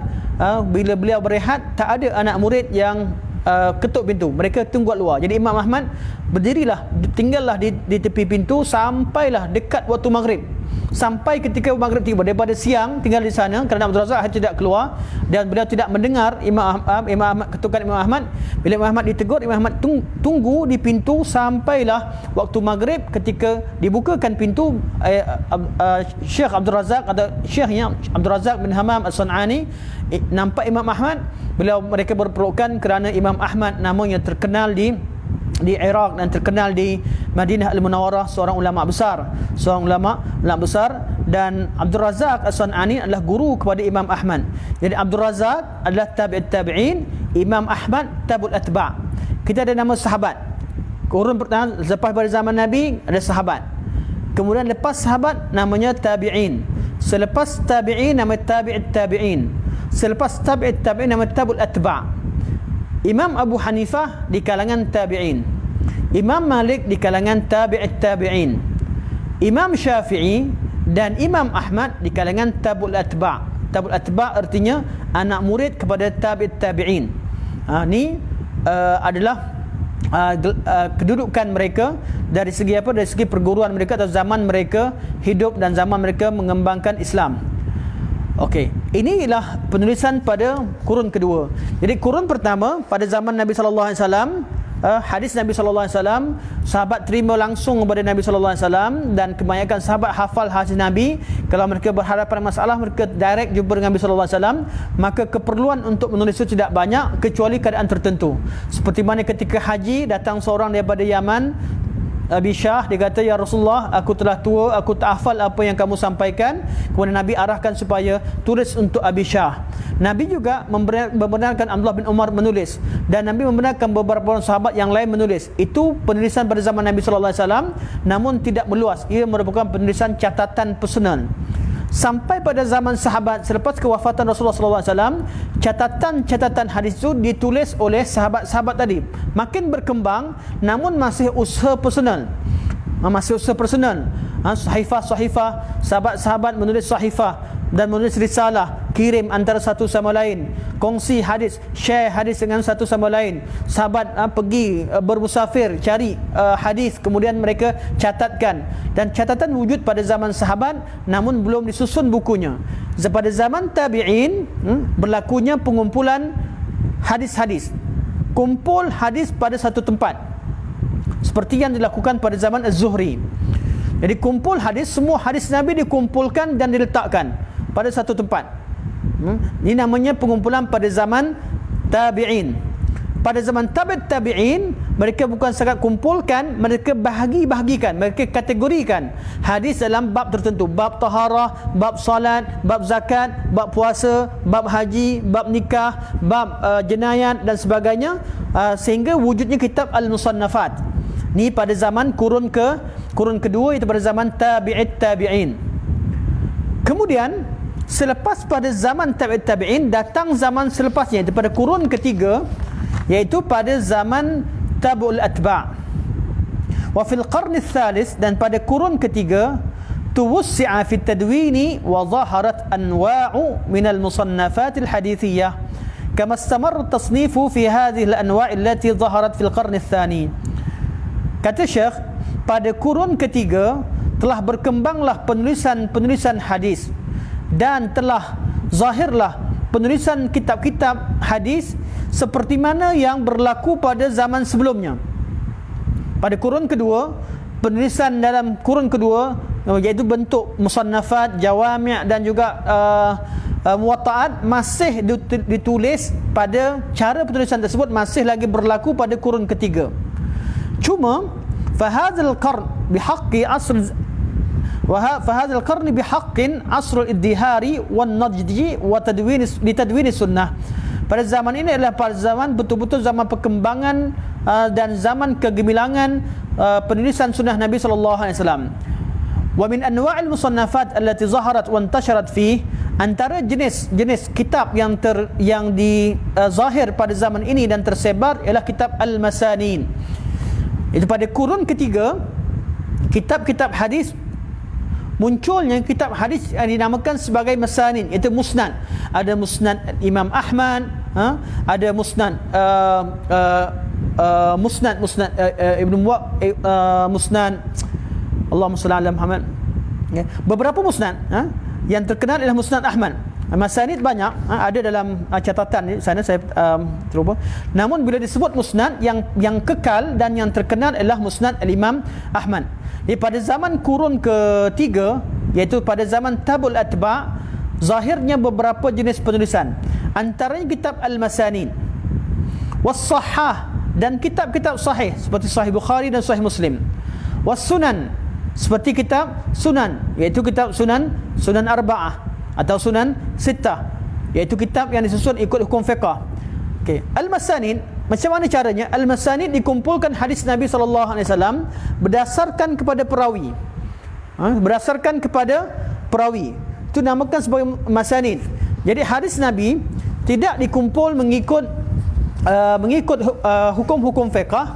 bila beliau berehat tak ada anak murid yang ketuk pintu, mereka tunggu luar. Jadi Imam Ahmad tinggallah di tepi pintu sampailah dekat waktu maghrib. Sampai ketika maghrib tiba, daripada siang tinggal di sana kerana Abdul Razak tidak keluar dan beliau tidak mendengar Imam Ahmad, ketukan Imam Ahmad. Bila Imam Ahmad ditegur, Imam Ahmad tunggu di pintu sampailah waktu maghrib. Ketika dibukakan pintu, Syekh Abdul Razak atau Syekhnya Abdul Razak bin Hammam as-San'ani nampak Imam Ahmad. Mereka berpelukan kerana Imam Ahmad namanya terkenal di Iraq dan terkenal di Madinah Al-Munawwarah, seorang ulama besar, dan Abdul Razak as-San'ani adalah guru kepada Imam Ahmad. Jadi Abdul Razak adalah tabi'in, Imam Ahmad tabi'ul atba'. Kita ada nama sahabat. Kurun pertama lepas pada zaman Nabi ada sahabat. Kemudian lepas sahabat namanya tabi'in. Selepas tabi'in nama tabi'it tabi'in. Selepas tabi'it tabi'in nama tabi'ul atba'. Imam Abu Hanifah di kalangan tabi'in, Imam Malik di kalangan tabi'it tabi'in, Imam Syafi'i dan Imam Ahmad di kalangan tabi'ul atba'. Tabi'ul atba' artinya anak murid kepada tabi'it tabi'in. Ini adalah kedudukan mereka dari segi apa? Dari segi perguruan mereka atau zaman mereka hidup dan zaman mereka mengembangkan Islam. Okey, inilah penulisan pada kurun kedua. Jadi kurun pertama pada zaman Nabi sallallahu alaihi wasallam, hadis Nabi sallallahu alaihi wasallam sahabat terima langsung kepada Nabi sallallahu alaihi wasallam, dan kebanyakan sahabat hafal hadis Nabi. Kalau mereka berhadapan masalah, mereka direct jumpa dengan Nabi sallallahu alaihi wasallam, maka keperluan untuk menulis itu tidak banyak kecuali keadaan tertentu. Seperti mana ketika haji datang seorang daripada Yaman, Abi Syah, dia kata, "Ya Rasulullah, aku telah tua, aku tak hafal apa yang kamu sampaikan." Kemudian Nabi arahkan supaya tulis untuk Abi Syah. Nabi juga membenarkan Abdullah bin Umar menulis, dan Nabi membenarkan beberapa orang sahabat yang lain menulis. Itu penulisan pada zaman Nabi sallallahu alaihi wasallam, namun tidak meluas. Ia merupakan penulisan catatan personal. Sampai pada zaman sahabat selepas kewafatan Rasulullah sallallahu alaihi wasallam, catatan-catatan hadis itu ditulis oleh sahabat-sahabat tadi. Makin berkembang, namun masih usaha personal. Sahifah, sahabat-sahabat menulis sahifah dan menulis risalah, kirim antara satu sama lain, kongsi hadis, share hadis dengan satu sama lain. Sahabat pergi bermusafir, cari hadis, kemudian mereka catatkan. Dan catatan wujud pada zaman sahabat, namun belum disusun bukunya. Pada zaman tabi'in, berlakunya pengumpulan hadis-hadis, kumpul hadis pada satu tempat, seperti yang dilakukan pada zaman Az-Zuhri. Jadi kumpul hadis, semua hadis Nabi dikumpulkan dan diletakkan pada satu tempat. Ini namanya pengumpulan pada zaman tabi'in. Pada zaman tabi'in, mereka bukan sangat kumpulkan, mereka bahagikan, mereka kategorikan hadis dalam bab tertentu, bab taharah, bab salat, bab zakat, bab puasa, bab haji, bab nikah, bab jenayat dan sebagainya, sehingga wujudnya kitab Al-Musannafat. Ni pada zaman kurun kedua, itu pada zaman tabi'in. Kemudian selepas pada zaman tabi'in, datang zaman selepasnya, itu pada kurun ketiga, iaitu pada zaman tabu'ul atba'. Wa fil qarni tsalis, dan pada kurun ketiga, tuwussi'a fi tadwini wa zaharat anwa'u min al-musannafat al-hadithiyah kama istamarra at-tasnifu fi hadhihi al-anwa' allati zaharat fil qarni tsani. Kata Syekh, pada kurun ketiga telah berkembanglah penulisan hadis, dan telah zahirlah penulisan kitab-kitab hadis seperti mana yang berlaku pada zaman sebelumnya. Pada kurun kedua, penulisan dalam kurun kedua, iaitu bentuk musannafat, jawami' dan juga muwatta'at, masih ditulis pada cara penulisan tersebut masih lagi berlaku pada kurun ketiga. Cuma fahadzal qarn bihaqqi asr fahadzal qarn bihaqqin asr al-iddihari wan najdi wa tadwin sunnah. Pada zaman ini adalah pada zaman betul-betul zaman perkembangan dan zaman kegemilangan penulisan sunnah Nabi sallallahu alaihi wasallam. Wa min anwa'il musannafat allati zaharat wa intasharat fi, antara jenis kitab yang zahir pada zaman ini dan tersebar ialah kitab al-masanin. Itu pada kurun ketiga, kitab-kitab hadis, munculnya kitab hadis yang dinamakan sebagai masanin, iaitu musnad. Ada musnad Imam Ahmad, ada musnad musnad Ibnu musnad Allahumma shalli ala Muhammad. Beberapa musnad yang terkenal adalah musnad Ahmad. Masanid banyak, ada dalam catatan di sana, saya terlupa. Namun bila disebut musnad, yang kekal dan yang terkenal adalah musnad al-Imam Ahmad. Jadi pada zaman kurun ketiga, iaitu pada zaman tabul atba', zahirnya beberapa jenis penulisan. Antaranya kitab al-masanid, was-sahah, dan kitab-kitab sahih seperti Sahih Bukhari dan Sahih Muslim. Was-sunan, seperti kitab sunan, iaitu kitab sunan arba'ah atau sunan sittah, iaitu kitab yang disusun ikut hukum fiqh. Okey, al-masanid, macam mana caranya? Al-masanid dikumpulkan hadis Nabi sallallahu alaihi wasallam berdasarkan kepada perawi. Berdasarkan kepada perawi. Itu namakan sebagai masanid. Jadi hadis Nabi tidak dikumpul mengikut hukum-hukum fiqh,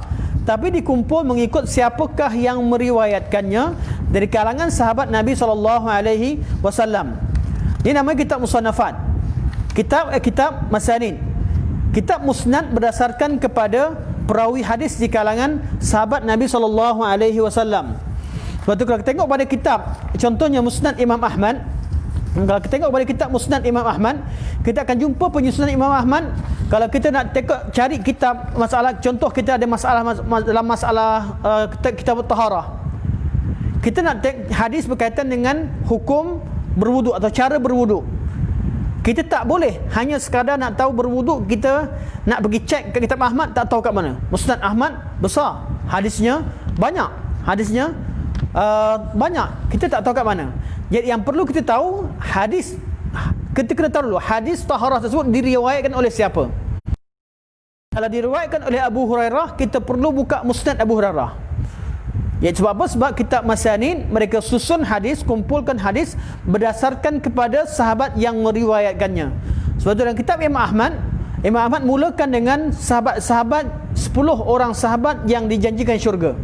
tapi dikumpul mengikut siapakah yang meriwayatkannya dari kalangan sahabat Nabi sallallahu alaihi wasallam. Ini namanya kitab musannafat. Kitab masanid. Kitab musnad berdasarkan kepada perawi hadis di kalangan sahabat Nabi sallallahu alaihi wasallam. Sebab tu kalau kita tengok pada kitab, contohnya musnad Imam Ahmad, kalau kita tengok pada kitab musnad Imam Ahmad, kita akan jumpa penyusunan Imam Ahmad. Kalau kita nak cari kitab masalah, contoh kita ada masalah dalam masalah kitab taharah, kita nak hadis berkaitan dengan hukum berwuduk atau cara berwuduk. Kita tak boleh hanya sekadar nak tahu berwuduk, kita nak pergi cek ke kitab Ahmad, tak tahu kat mana. Musnad Ahmad besar, hadisnya banyak, banyak, kita tak tahu kat mana. Jadi yang perlu kita tahu, hadis, kita kena tahu dulu hadis taharah tersebut diriwayatkan oleh siapa. Kalau diriwayatkan oleh Abu Hurairah, kita perlu buka Musnad Abu Hurairah. Ya, sebab apa? Sebab kitab Masanid mereka susun hadis, kumpulkan hadis berdasarkan kepada sahabat yang meriwayatkannya. Sebab itu dalam kitab Imam Ahmad mulakan dengan sahabat-sahabat, 10 orang sahabat yang dijanjikan syurga.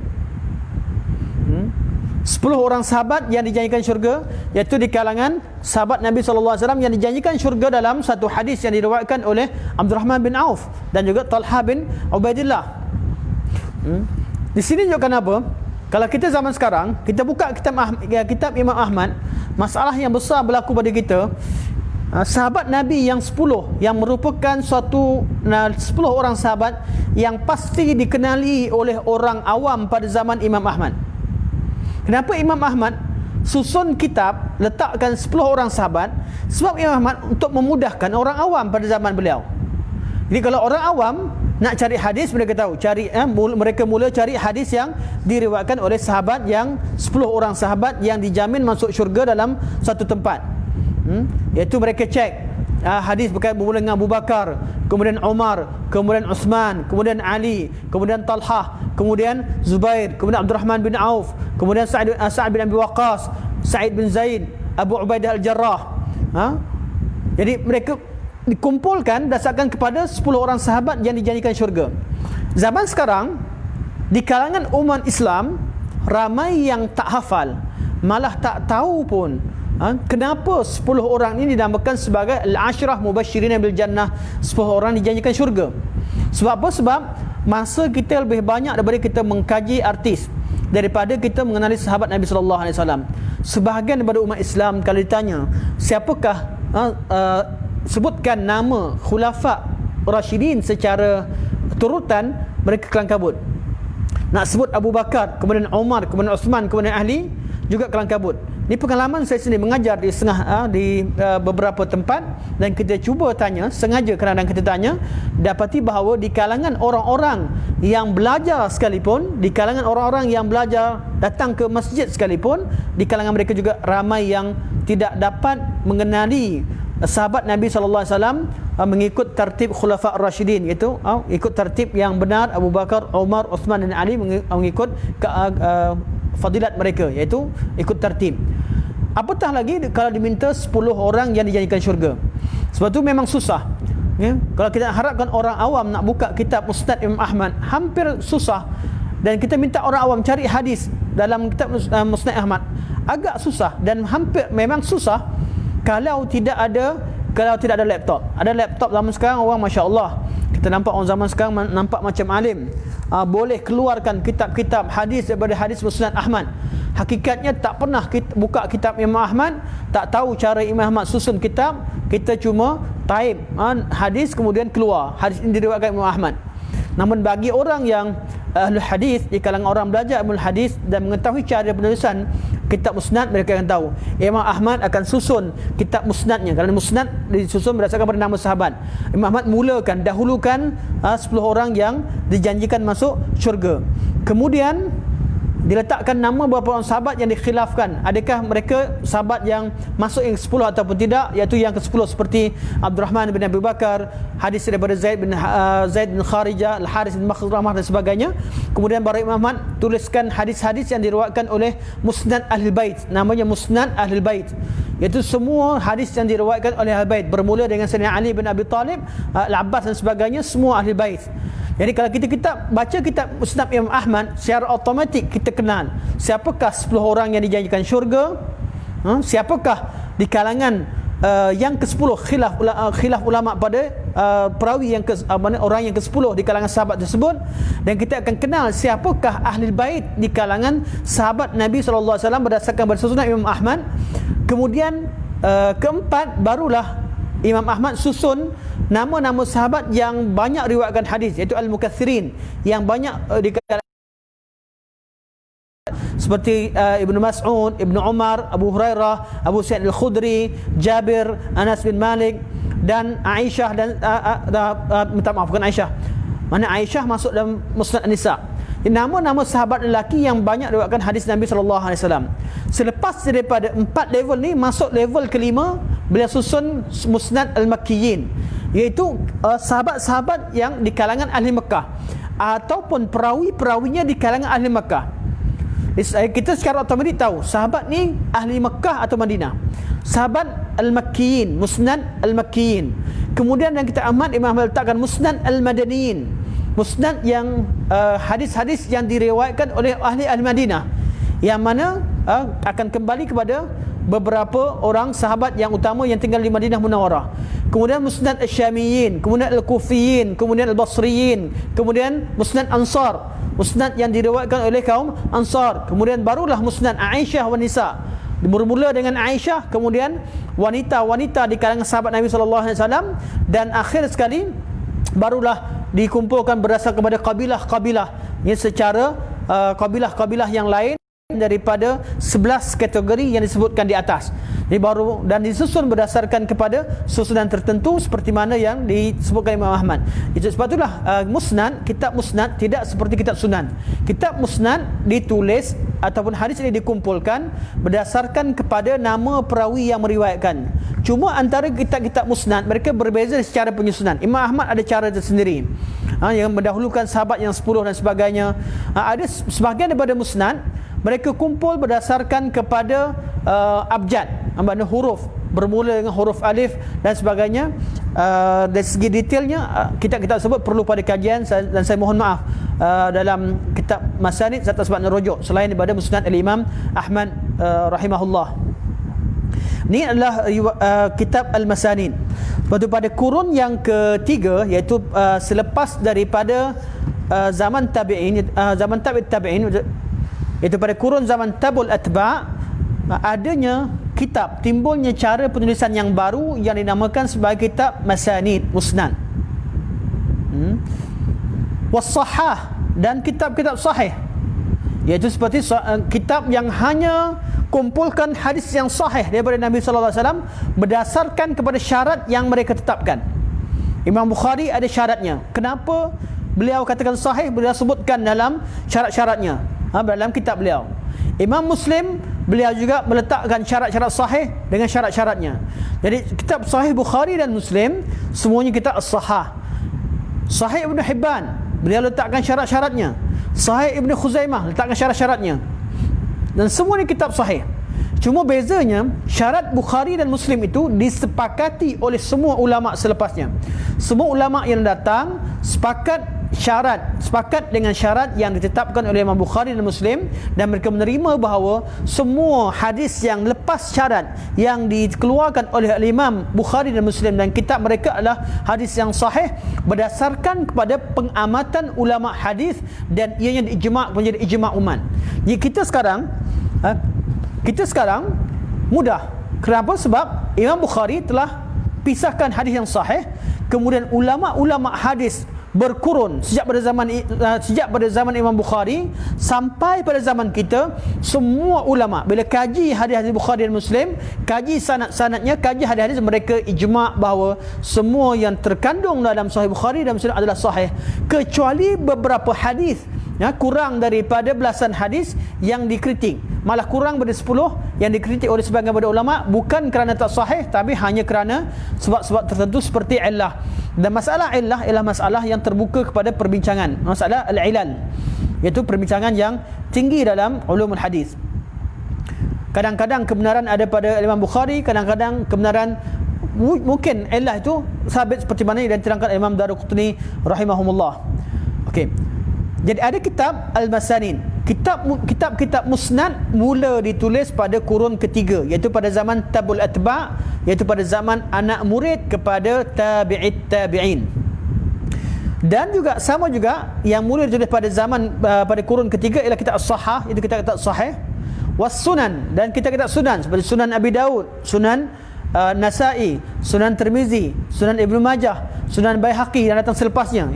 10 orang sahabat yang dijanjikan syurga, iaitu di kalangan sahabat Nabi SAW yang dijanjikan syurga dalam satu hadis yang diriwayatkan oleh Abdul Rahman bin Auf dan juga Talha bin Ubaidillah. Di sini juga kenapa? Kalau kita zaman sekarang, kita buka kitab Imam Ahmad, masalah yang besar berlaku pada kita. Sahabat Nabi yang 10, yang merupakan 10 orang sahabat yang pasti dikenali oleh orang awam pada zaman Imam Ahmad. Kenapa Imam Ahmad susun kitab, letakkan 10 orang sahabat? Sebab Imam Ahmad untuk memudahkan orang awam pada zaman beliau. Jadi kalau orang awam nak cari hadis, mereka tahu mereka mula cari hadis yang diriwayatkan oleh sahabat yang 10 orang sahabat yang dijamin masuk syurga dalam satu tempat. Iaitu mereka cek hadis bermula dengan Abu Bakar, kemudian Umar, kemudian Uthman, kemudian Ali, kemudian Talha, kemudian Zubair, kemudian Abdul Rahman bin Auf, kemudian Sa'ad bin Abi Waqqas, Sa'id bin Zaid, Abu Ubaidah al-Jarrah. Jadi mereka dikumpulkan berdasarkan kepada 10 orang sahabat yang dijanjikan syurga. Zaman sekarang, di kalangan umat Islam, ramai yang tak hafal, malah tak tahu pun kenapa 10 orang ini dinamakan sebagai Al-Ashrah Mubasysyirin bil Jannah, 10 orang dijanjikan syurga. Sebab apa? Sebab masa kita lebih banyak daripada kita mengkaji artis daripada kita mengenali sahabat Nabi SAW. Sebahagian daripada umat Islam kalau ditanya, siapakah sebutkan nama khulafa Rashidin secara turutan, mereka kelang kabut. Nak sebut Abu Bakar, kemudian Umar, kemudian Uthman, kemudian Ali, juga kelang kabut. Ini pengalaman saya sendiri mengajar di beberapa tempat, dan kita cuba tanya, sengaja kadang-kadang kita tanya, dapati bahawa di kalangan orang-orang yang belajar sekalipun, di kalangan orang-orang yang belajar datang ke masjid sekalipun, di kalangan mereka juga ramai yang tidak dapat mengenali sahabat Nabi SAW mengikut tertib Khulafa Ar-Rashidin, iaitu ikut tertib yang benar Abu Bakar, Umar, Uthman dan Ali, mengikut fadilat mereka, iaitu ikut tertib. Apatah lagi kalau diminta 10 orang yang dijanjikan syurga. Sebab tu memang susah, ya? Kalau kita harapkan orang awam nak buka kitab Musnad Imam Ahmad, hampir susah. Dan kita minta orang awam cari hadis dalam kitab Musnad Ahmad, agak susah, dan hampir memang susah kalau tidak ada laptop. Ada laptop zaman sekarang, orang masya-Allah, kita nampak orang zaman sekarang nampak macam alim, boleh keluarkan kitab-kitab hadis daripada hadis Musnad Ahmad. Hakikatnya tak pernah kita buka kitab Imam Ahmad, tak tahu cara Imam Ahmad susun kitab, kita cuma type hadis kemudian keluar hadis ini diriwayatkan Imam Ahmad. Namun bagi orang yang ahli hadis, di kalangan orang belajar ilmu hadis dan mengetahui cara penulisan kitab musnad, mereka akan tahu Imam Ahmad akan susun kitab musnadnya, kerana musnad disusun berdasarkan pada nama sahabat. Imam Ahmad dahulukan 10 orang yang dijanjikan masuk syurga. Kemudian diletakkan nama beberapa orang sahabat yang dikhilafkan, adakah mereka sahabat yang masuk yang 10 ataupun tidak, iaitu yang ke-10 seperti Abdul Rahman bin Abi Bakar, hadis daripada Zaid bin Kharijah, Al-Harith bin Makhramah dan sebagainya. Kemudian baru Imam Ahmad tuliskan hadis-hadis yang diriwayatkan oleh Musnad Ahlul Bait, namanya Musnad Ahlul Bait, iaitu semua hadis yang diriwayatkan oleh Ahlul Bait, bermula dengan Sayyidina Ali bin Abi Talib, Al-Abbas dan sebagainya, semua Ahlul Bait. Jadi kalau kita baca kitab Musnad Imam Ahmad, secara automatik kita kenal siapakah 10 orang yang dijanjikan syurga, siapakah di kalangan yang ke-10 khilaf ulama pada perawi yang orang yang ke-10 di kalangan sahabat tersebut, dan kita akan kenal siapakah ahli bait di kalangan sahabat Nabi SAW berdasarkan susunan Imam Ahmad. Kemudian keempat, barulah Imam Ahmad susun nama-nama sahabat yang banyak riwayatkan hadis, iaitu al-mukatsirin, yang banyak seperti Ibnu Mas'ud, Ibnu Umar, Abu Hurairah, Abu Sa'id Al-Khudri, Jabir, Anas bin Malik dan Aisyah dan minta maaf, bukan Aisyah. Mana Aisyah masuk dalam Musnad An-Nisa. Nama-nama sahabat lelaki yang banyak riwayatkan hadis Nabi SAW. Selepas daripada 4 level ni, masuk level kelima, beliau susun Musnad Al-Makkiyin, iaitu sahabat-sahabat yang di kalangan ahli Mekah ataupun perawi-perawinya di kalangan ahli Mekah. Kita sekarang otomatik tahu sahabat ni ahli Mekah atau Madinah. Sahabat Al-Makkiyin, Musnad Al-Makkiyin. Kemudian yang kita amat, Imam Ahmad letakkan Musnad Al-Madaniyin, musnad yang hadis-hadis yang diriwayatkan oleh ahli Madinah, yang mana akan kembali kepada beberapa orang sahabat yang utama yang tinggal di Madinah Munawwarah. Kemudian Musnad Asy-Syamiyin, kemudian Al-Kufiyin, kemudian Al-Basriyin, kemudian Musnad Ansar, musnad yang diriwayatkan oleh kaum Ansar. Kemudian barulah Musnad Aisyah wan Nisa. Bermula dengan Aisyah, kemudian wanita-wanita di kalangan sahabat Nabi SAW, dan akhir sekali barulah dikumpulkan berdasarkan kepada kabilah-kabilah yang secara kabilah-kabilah yang lain daripada 11 kategori yang disebutkan di atas. Jadi baru dan disusun berdasarkan kepada susunan tertentu seperti mana yang disebutkan Imam Ahmad. Itu sebab itulah musnad, kitab musnad tidak seperti kitab sunan. Kitab musnad ditulis ataupun hadis ini dikumpulkan berdasarkan kepada nama perawi yang meriwayatkan. Cuma antara kitab-kitab musnad mereka berbeza secara penyusunan. Imam Ahmad ada cara tersendiri, yang mendahulukan sahabat yang 10 dan sebagainya. Ada sebahagian daripada musnad mereka kumpul berdasarkan kepada abjad, makna huruf, bermula dengan huruf alif dan sebagainya. Dari segi detailnya kitab-kitab tersebut perlu pada kajian, dan saya mohon maaf dalam kitab Masanid serta sebab rujuk selain daripada Musnad Al-Imam Ahmad rahimahullah. Ini adalah kitab Al-Masanid. Lepas tu pada kurun yang ketiga, iaitu selepas daripada zaman tabi'in, zaman tabi'in, iaitu pada kurun zaman tabul atba', adanya kitab, timbulnya cara penulisan yang baru yang dinamakan sebagai kitab Masanid, musnad. Was-sahah, dan kitab-kitab sahih, iaitu seperti kitab yang hanya kumpulkan hadis yang sahih daripada Nabi sallallahu alaihi wasallam berdasarkan kepada syarat yang mereka tetapkan. Imam Bukhari ada syaratnya. Kenapa beliau katakan sahih? Beliau sebutkan dalam syarat-syaratnya dalam kitab beliau. Imam Muslim, beliau juga meletakkan syarat-syarat sahih dengan syarat-syaratnya. Jadi kitab Sahih Bukhari dan Muslim semuanya kitab as-sahah. Sahih Ibn Hibban, beliau letakkan syarat-syaratnya. Sahih Ibn Khuzaimah letakkan syarat-syaratnya. Dan semuanya kitab sahih. Cuma bezanya, syarat Bukhari dan Muslim itu disepakati oleh semua ulama selepasnya. Semua ulama yang datang sepakat dengan syarat yang ditetapkan oleh Imam Bukhari dan Muslim, dan mereka menerima bahawa semua hadis yang lepas syarat yang dikeluarkan oleh Imam Bukhari dan Muslim dan kitab mereka adalah hadis yang sahih berdasarkan kepada pengamatan ulama hadis, dan ianya diijma' menjadi ijma' umat. Jadi kita sekarang mudah. Kenapa? Sebab Imam Bukhari telah pisahkan hadis yang sahih, kemudian ulama-ulama hadis berkurun sejak pada zaman Imam Bukhari sampai pada zaman kita. Semua ulama bila kaji hadis-hadis Bukhari dan Muslim, kaji sanad-sanadnya, kaji hadis-hadis, mereka ijma' bahawa semua yang terkandung dalam Sahih Bukhari dan Muslim adalah sahih, kecuali beberapa hadis kurang daripada belasan hadis yang dikritik, malah kurang daripada 10 yang dikritik oleh sebahagian daripada ulama, bukan kerana tak sahih, tapi hanya kerana sebab-sebab tertentu seperti illah. Dan masalah illah ialah masalah yang terbuka kepada perbincangan, masalah al-ilal, iaitu perbincangan yang tinggi dalam ulumul hadis. Kadang-kadang kebenaran ada pada Imam Bukhari, kadang-kadang kebenaran mungkin illah itu sabit seperti mana yang diterangkan Imam Daruqutni rahimahumullah. Okey. Jadi ada kitab Al-Masanid. Kitab-kitab musnad mula ditulis pada kurun ketiga, iaitu pada zaman Tabul Atba', iaitu pada zaman anak murid kepada tabi'it tabi'in. Dan juga sama juga yang mula ditulis pada zaman pada kurun ketiga ialah kitab As-Sahah, iaitu kitab sahih, was-sunan, dan kitab-kitab sunan seperti Sunan Abi Daud, Sunan Nasa'i, Sunan Tirmizi, Sunan Ibnu Majah, Sunan Baihaqi yang datang selepasnya.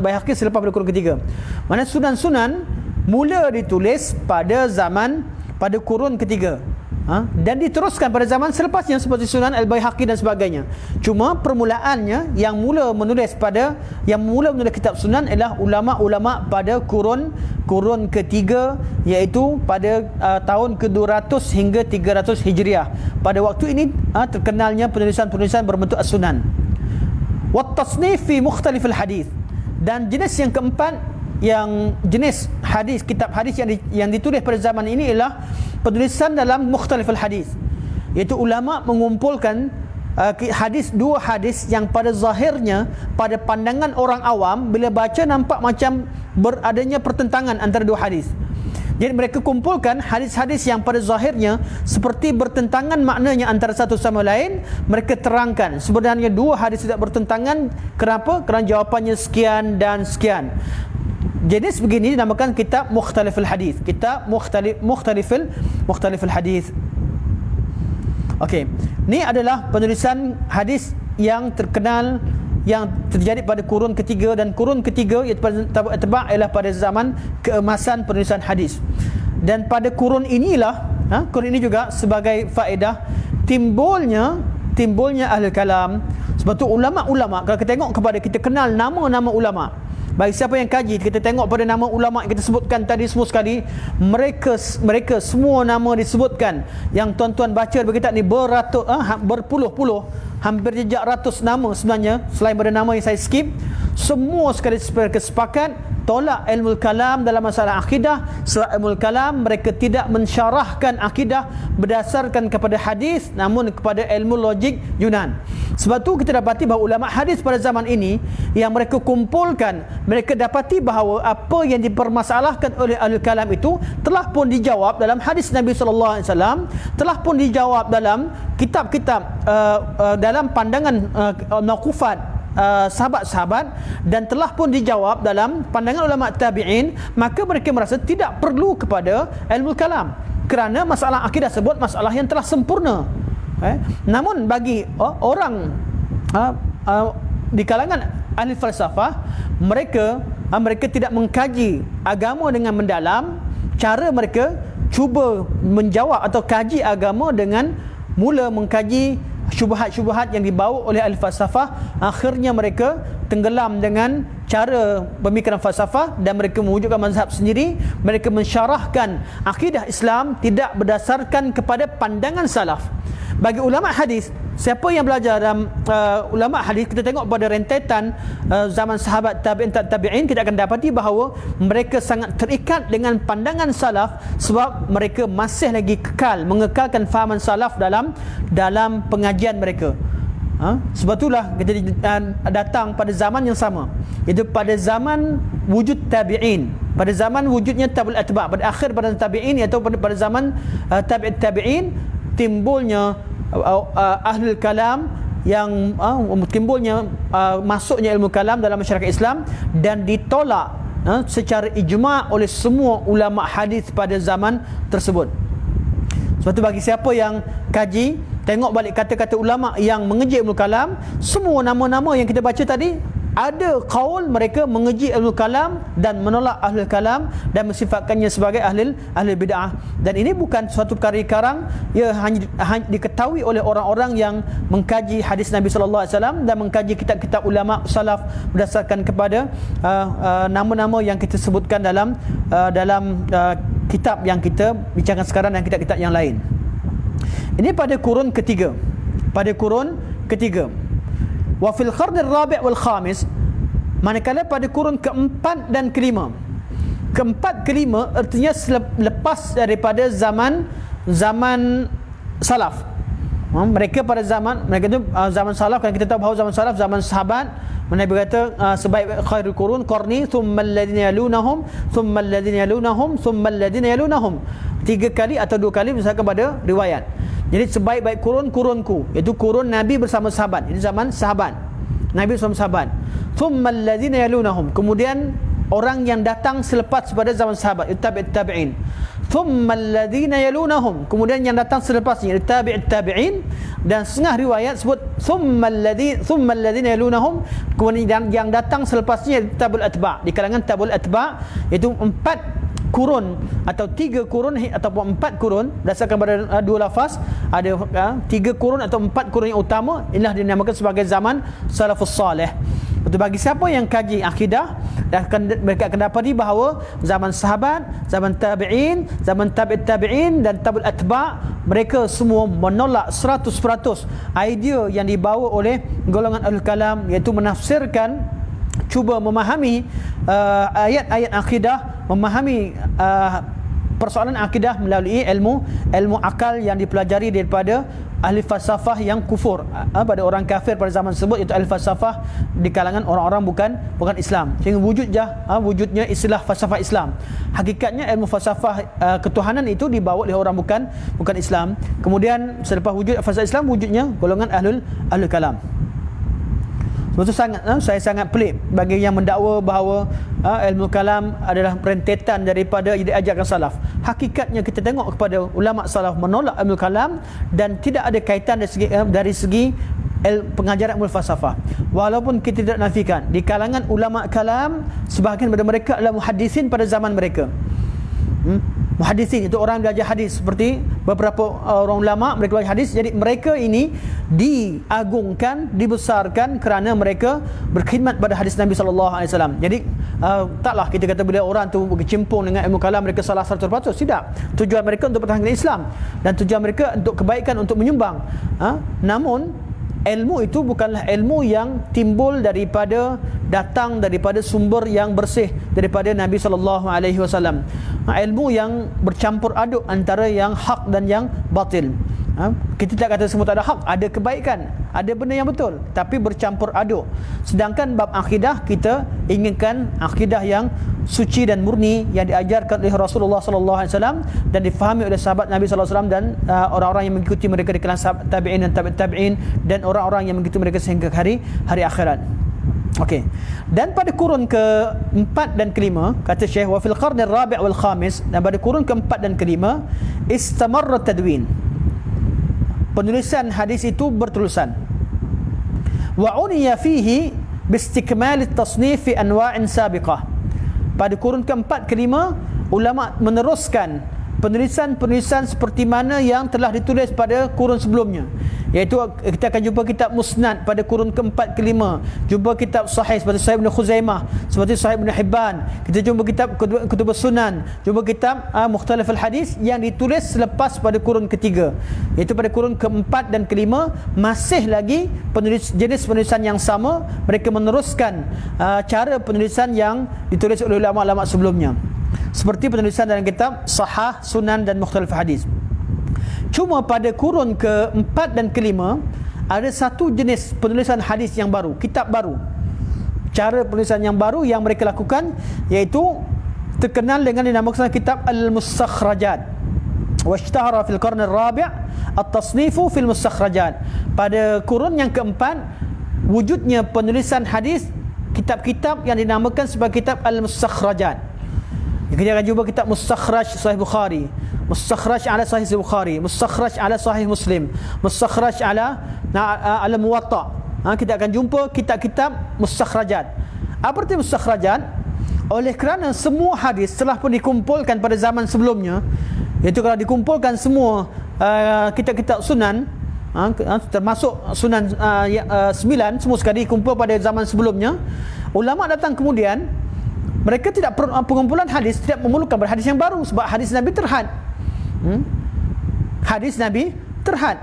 Baihaqi selepas pada kurun ketiga. Mana sunan-sunan mula ditulis pada kurun ketiga, dan diteruskan pada zaman selepasnya seperti Sunan Al-Baihaqi dan sebagainya. Cuma permulaannya yang mula menulis kitab Sunan ialah ulama-ulama pada kurun ketiga, iaitu pada tahun ke-200 hingga 300 Hijriah. Pada waktu ini terkenalnya penulisan-penulisan berbentuk as-sunan. Wat tasnif fi mukhtalifil hadis. Dan jenis yang keempat, yang jenis hadis, kitab hadis yang ditulis pada zaman ini ialah penulisan dalam mukhtaliful hadis, iaitu ulama mengumpulkan dua hadis yang pada zahirnya, pada pandangan orang awam bila baca nampak macam beradanya pertentangan antara dua hadis. Jadi mereka kumpulkan hadis-hadis yang pada zahirnya seperti bertentangan maknanya antara satu sama lain. Mereka terangkan sebenarnya dua hadis tidak bertentangan. Kenapa? Kerana jawapannya sekian dan sekian. Jenis begini dinamakan kitab mukhtaliful hadis. Kitab mukhtaliful hadis. Okey, ni adalah penulisan hadis yang terkenal yang terjadi pada kurun ketiga, dan kurun ketiga iaitu tebak ialah pada zaman keemasan penulisan hadis. Dan pada kurun inilah, kurun ini juga sebagai faedah timbulnya ahli kalam. Sebab tu ulama-ulama, kalau kita tengok kepada, kita kenal nama-nama ulama. Bagi siapa yang kaji, kita tengok pada nama ulama yang kita sebutkan tadi semua sekali, mereka semua nama disebutkan. Yang tuan-tuan baca bagi kitab ni berpuluh-puluh, hampir jejak ratus nama sebenarnya, selain pada nama yang saya skip. Semua sekali sepakat tolak ilmu kalam dalam masalah akidah. Sebab ilmu kalam mereka tidak mensyarahkan akidah berdasarkan kepada hadis, namun kepada ilmu logik Yunan. Sebab tu kita dapati bahawa ulama hadis pada zaman ini yang mereka kumpulkan, mereka dapati bahawa apa yang dipermasalahkan oleh ahli kalam itu telah pun dijawab dalam hadis Nabi sallallahu alaihi wasallam, telah pun dijawab dalam kitab-kitab dalam pandangan mauqufat sahabat-sahabat, dan telah pun dijawab dalam pandangan ulama tabi'in. Maka mereka merasa tidak perlu kepada ilmu kalam, kerana masalah akidah tersebut masalah yang telah sempurna. Namun bagi orang di kalangan ahli falsafah, mereka tidak mengkaji agama dengan mendalam. Cara mereka cuba menjawab atau kaji agama dengan mula mengkaji syubhat-syubhat yang dibawa oleh ahli falsafah. Akhirnya mereka tenggelam dengan cara pemikiran falsafah dan mereka mewujudkan mazhab sendiri. Mereka mensyarahkan akidah Islam tidak berdasarkan kepada pandangan salaf. Bagi ulama hadis, siapa yang belajar dalam ulama hadis, kita tengok pada rentetan zaman sahabat tabi'in, kita akan dapati bahawa mereka sangat terikat dengan pandangan salaf, sebab mereka masih lagi mengekalkan fahaman salaf dalam pengajian mereka. Sebab itulah kita datang pada zaman yang sama, iaitu pada zaman wujud tabi'in, pada zaman wujudnya tabi'ul atba', pada akhir pada tabi'in, iaitu pada zaman tabi'in timbulnya ahlul kalam, yang timbulnya masuknya ilmu kalam dalam masyarakat Islam, dan ditolak secara ijma' oleh semua ulama hadis pada zaman tersebut. Sebab tu bagi siapa yang kaji, tengok balik kata-kata ulama yang mengeji ilmu kalam, semua nama-nama yang kita baca tadi, ada qaul mereka mengeji ilmu kalam dan menolak ahli kalam dan mensifatkannya sebagai ahli bid'ah. Dan ini bukan suatu perkara karang, ia hanya diketahui oleh orang-orang yang mengkaji hadis Nabi sallallahu alaihi wasallam dan mengkaji kitab-kitab ulama salaf berdasarkan kepada nama-nama yang kita sebutkan dalam kitab yang kita bincangkan sekarang dan kitab-kitab yang lain. Ini pada kurun ketiga. Wa fil qarn ar-rabi' wal khamis, manakala pada kurun keempat dan kelima. Keempat kelima artinya lepas daripada zaman salaf. Mereka pada zaman zaman salaf, kan kita tahu bahawa zaman salaf zaman sahabat, Nabi kata sebaik khairul qurun qarni thumma alladhina yalunahum thumma alladhina yalunahum thumma alladhina yalunahum. 3 kali atau 2 kali misalkan pada riwayat. Jadi sebaik-baik kurunku, iaitu kurun Nabi bersama sahabat. Ini zaman sahabat, Nabi bersama sahabat. Thumma alladhina yalunahum, kemudian orang yang datang selepas pada zaman sahabat, tabi'ut tabi'in. Thumma alladhina yalunahum, kemudian yang datang selepasnya, tabi'ut tabi'in. Dan setengah riwayat sebut thumma alladhina yalunahum, kemudian yang datang selepasnya tabi'ul atba'. Di kalangan tabi'ul atba', iaitu 4 kurun atau 3 kurun ataupun 4 kurun berdasarkan pada dua lafaz, ada 3 kurun atau 4 kurun yang utama, inilah dinamakan sebagai zaman salafus salih. Betul, bagi siapa yang kaji akidah, mereka akan dapati bahawa zaman sahabat, zaman tabi'in, zaman tabi'it tabi'in dan tabi'ul atba', mereka semua menolak 100% idea yang dibawa oleh golongan Ahlul Kalam, iaitu menafsirkan, cuba memahami ayat-ayat akidah, memahami persoalan akidah melalui ilmu akal yang dipelajari daripada ahli falsafah yang kufur, pada orang kafir pada zaman tersebut, iaitu ahli falsafah di kalangan orang-orang bukan Islam, sehingga wujudnya istilah falsafah Islam. Hakikatnya ilmu falsafah ketuhanan itu dibawa oleh orang bukan Islam. Kemudian selepas wujud falsafah Islam, wujudnya golongan ahlul kalam. Sebab itu saya sangat pelik bagi yang mendakwa bahawa ilmu kalam adalah rentetan daripada ajaran salaf. Hakikatnya kita tengok kepada ulama salaf menolak ilmu kalam dan tidak ada kaitan dari segi pengajaran ilmu falsafah. Walaupun kita tidak nafikan di kalangan ulama kalam, sebahagian daripada mereka adalah muhaddisin pada zaman mereka. Muhaddisin itu orang belajar hadis, seperti beberapa orang ulama mereka belajar hadis. Jadi mereka ini diagungkan, dibesarkan kerana mereka berkhidmat pada hadis Nabi SAW. Jadi taklah kita kata bila orang tu berkecimpung dengan ilmu kalam mereka salah 100%. Tidak. Tujuan mereka untuk pertahankan Islam dan tujuan mereka untuk kebaikan, untuk menyumbang. Namun ilmu itu bukanlah ilmu yang timbul datang daripada sumber yang bersih daripada Nabi SAW. Ilmu yang bercampur aduk antara yang hak dan yang batil. Kita tak kata semua tak ada hak, ada kebaikan, ada benda yang betul, tapi bercampur aduk. Sedangkan bab akidah, kita inginkan akidah yang suci dan murni yang diajarkan oleh Rasulullah SAW dan difahami oleh sahabat Nabi SAW dan orang-orang yang mengikuti mereka di kalangan sahabat tabi'in dan tabi'it tabi'in dan orang-orang yang mengikuti mereka sehingga hari akhirat. Okey. Dan pada kurun ke-4 dan ke-5, kata Syekh, wa fil qarn ar-rabi' wal khamis, dan pada kurun ke-4 dan ke-5 istamarra tadwin, penulisan hadis itu berterusan. Wa uniya fihi bistikmal at-tasnif fi anwa'in sabiqah. Pada kurun ke-4 ke-5 ulama meneruskan penulisan-penulisan seperti mana yang telah ditulis pada kurun sebelumnya, iaitu kita akan jumpa kitab Musnad pada kurun ke-4 ke-5, jumpa kitab Sahih seperti Sahih Ibn Khuzaimah, seperti Sahih Ibn Hibban, kita jumpa kitab Kutubus Sunan, jumpa kitab Mukhtalif al-Hadis yang ditulis selepas pada kurun ketiga, iaitu pada kurun ke-4 dan ke-5 masih lagi jenis penulisan yang sama. Mereka meneruskan cara penulisan yang ditulis oleh ulama-ulama sebelumnya, seperti penulisan dalam kitab Sahih, Sunan dan Mukhtalif Hadis. Cuma pada kurun ke-4 dan ke-5 ada satu jenis penulisan hadis yang baru, kitab baru, cara penulisan yang baru yang mereka lakukan, iaitu terkenal dengan dinamakan kitab Al-Mustakhrajat. Washtahara fil qarn ar-rabi' at-tasnifu fil mustakhrajat. Pada kurun yang ke-4 wujudnya penulisan hadis, kitab-kitab yang dinamakan sebagai kitab Al-Mustakhrajat. Kita akan jumpa kitab Mustakhraj Sahih Bukhari, Mustakhraj ala Sahih Bukhari, Mustakhraj ala Sahih Muslim, Mustakhraj ala Muwatta. Kita akan jumpa kitab-kitab mustakhrajat. Apa arti mustakhrajat? Oleh kerana semua hadis telah pun dikumpulkan pada zaman sebelumnya, iaitu kalau dikumpulkan semua kitab-kitab sunan, termasuk sunan 9, semua sekali dikumpul pada zaman sebelumnya, ulama datang kemudian, mereka tidak pengumpulan hadis tidak memerlukan hadis yang baru, sebab hadis Nabi terhad. Hadis Nabi terhad.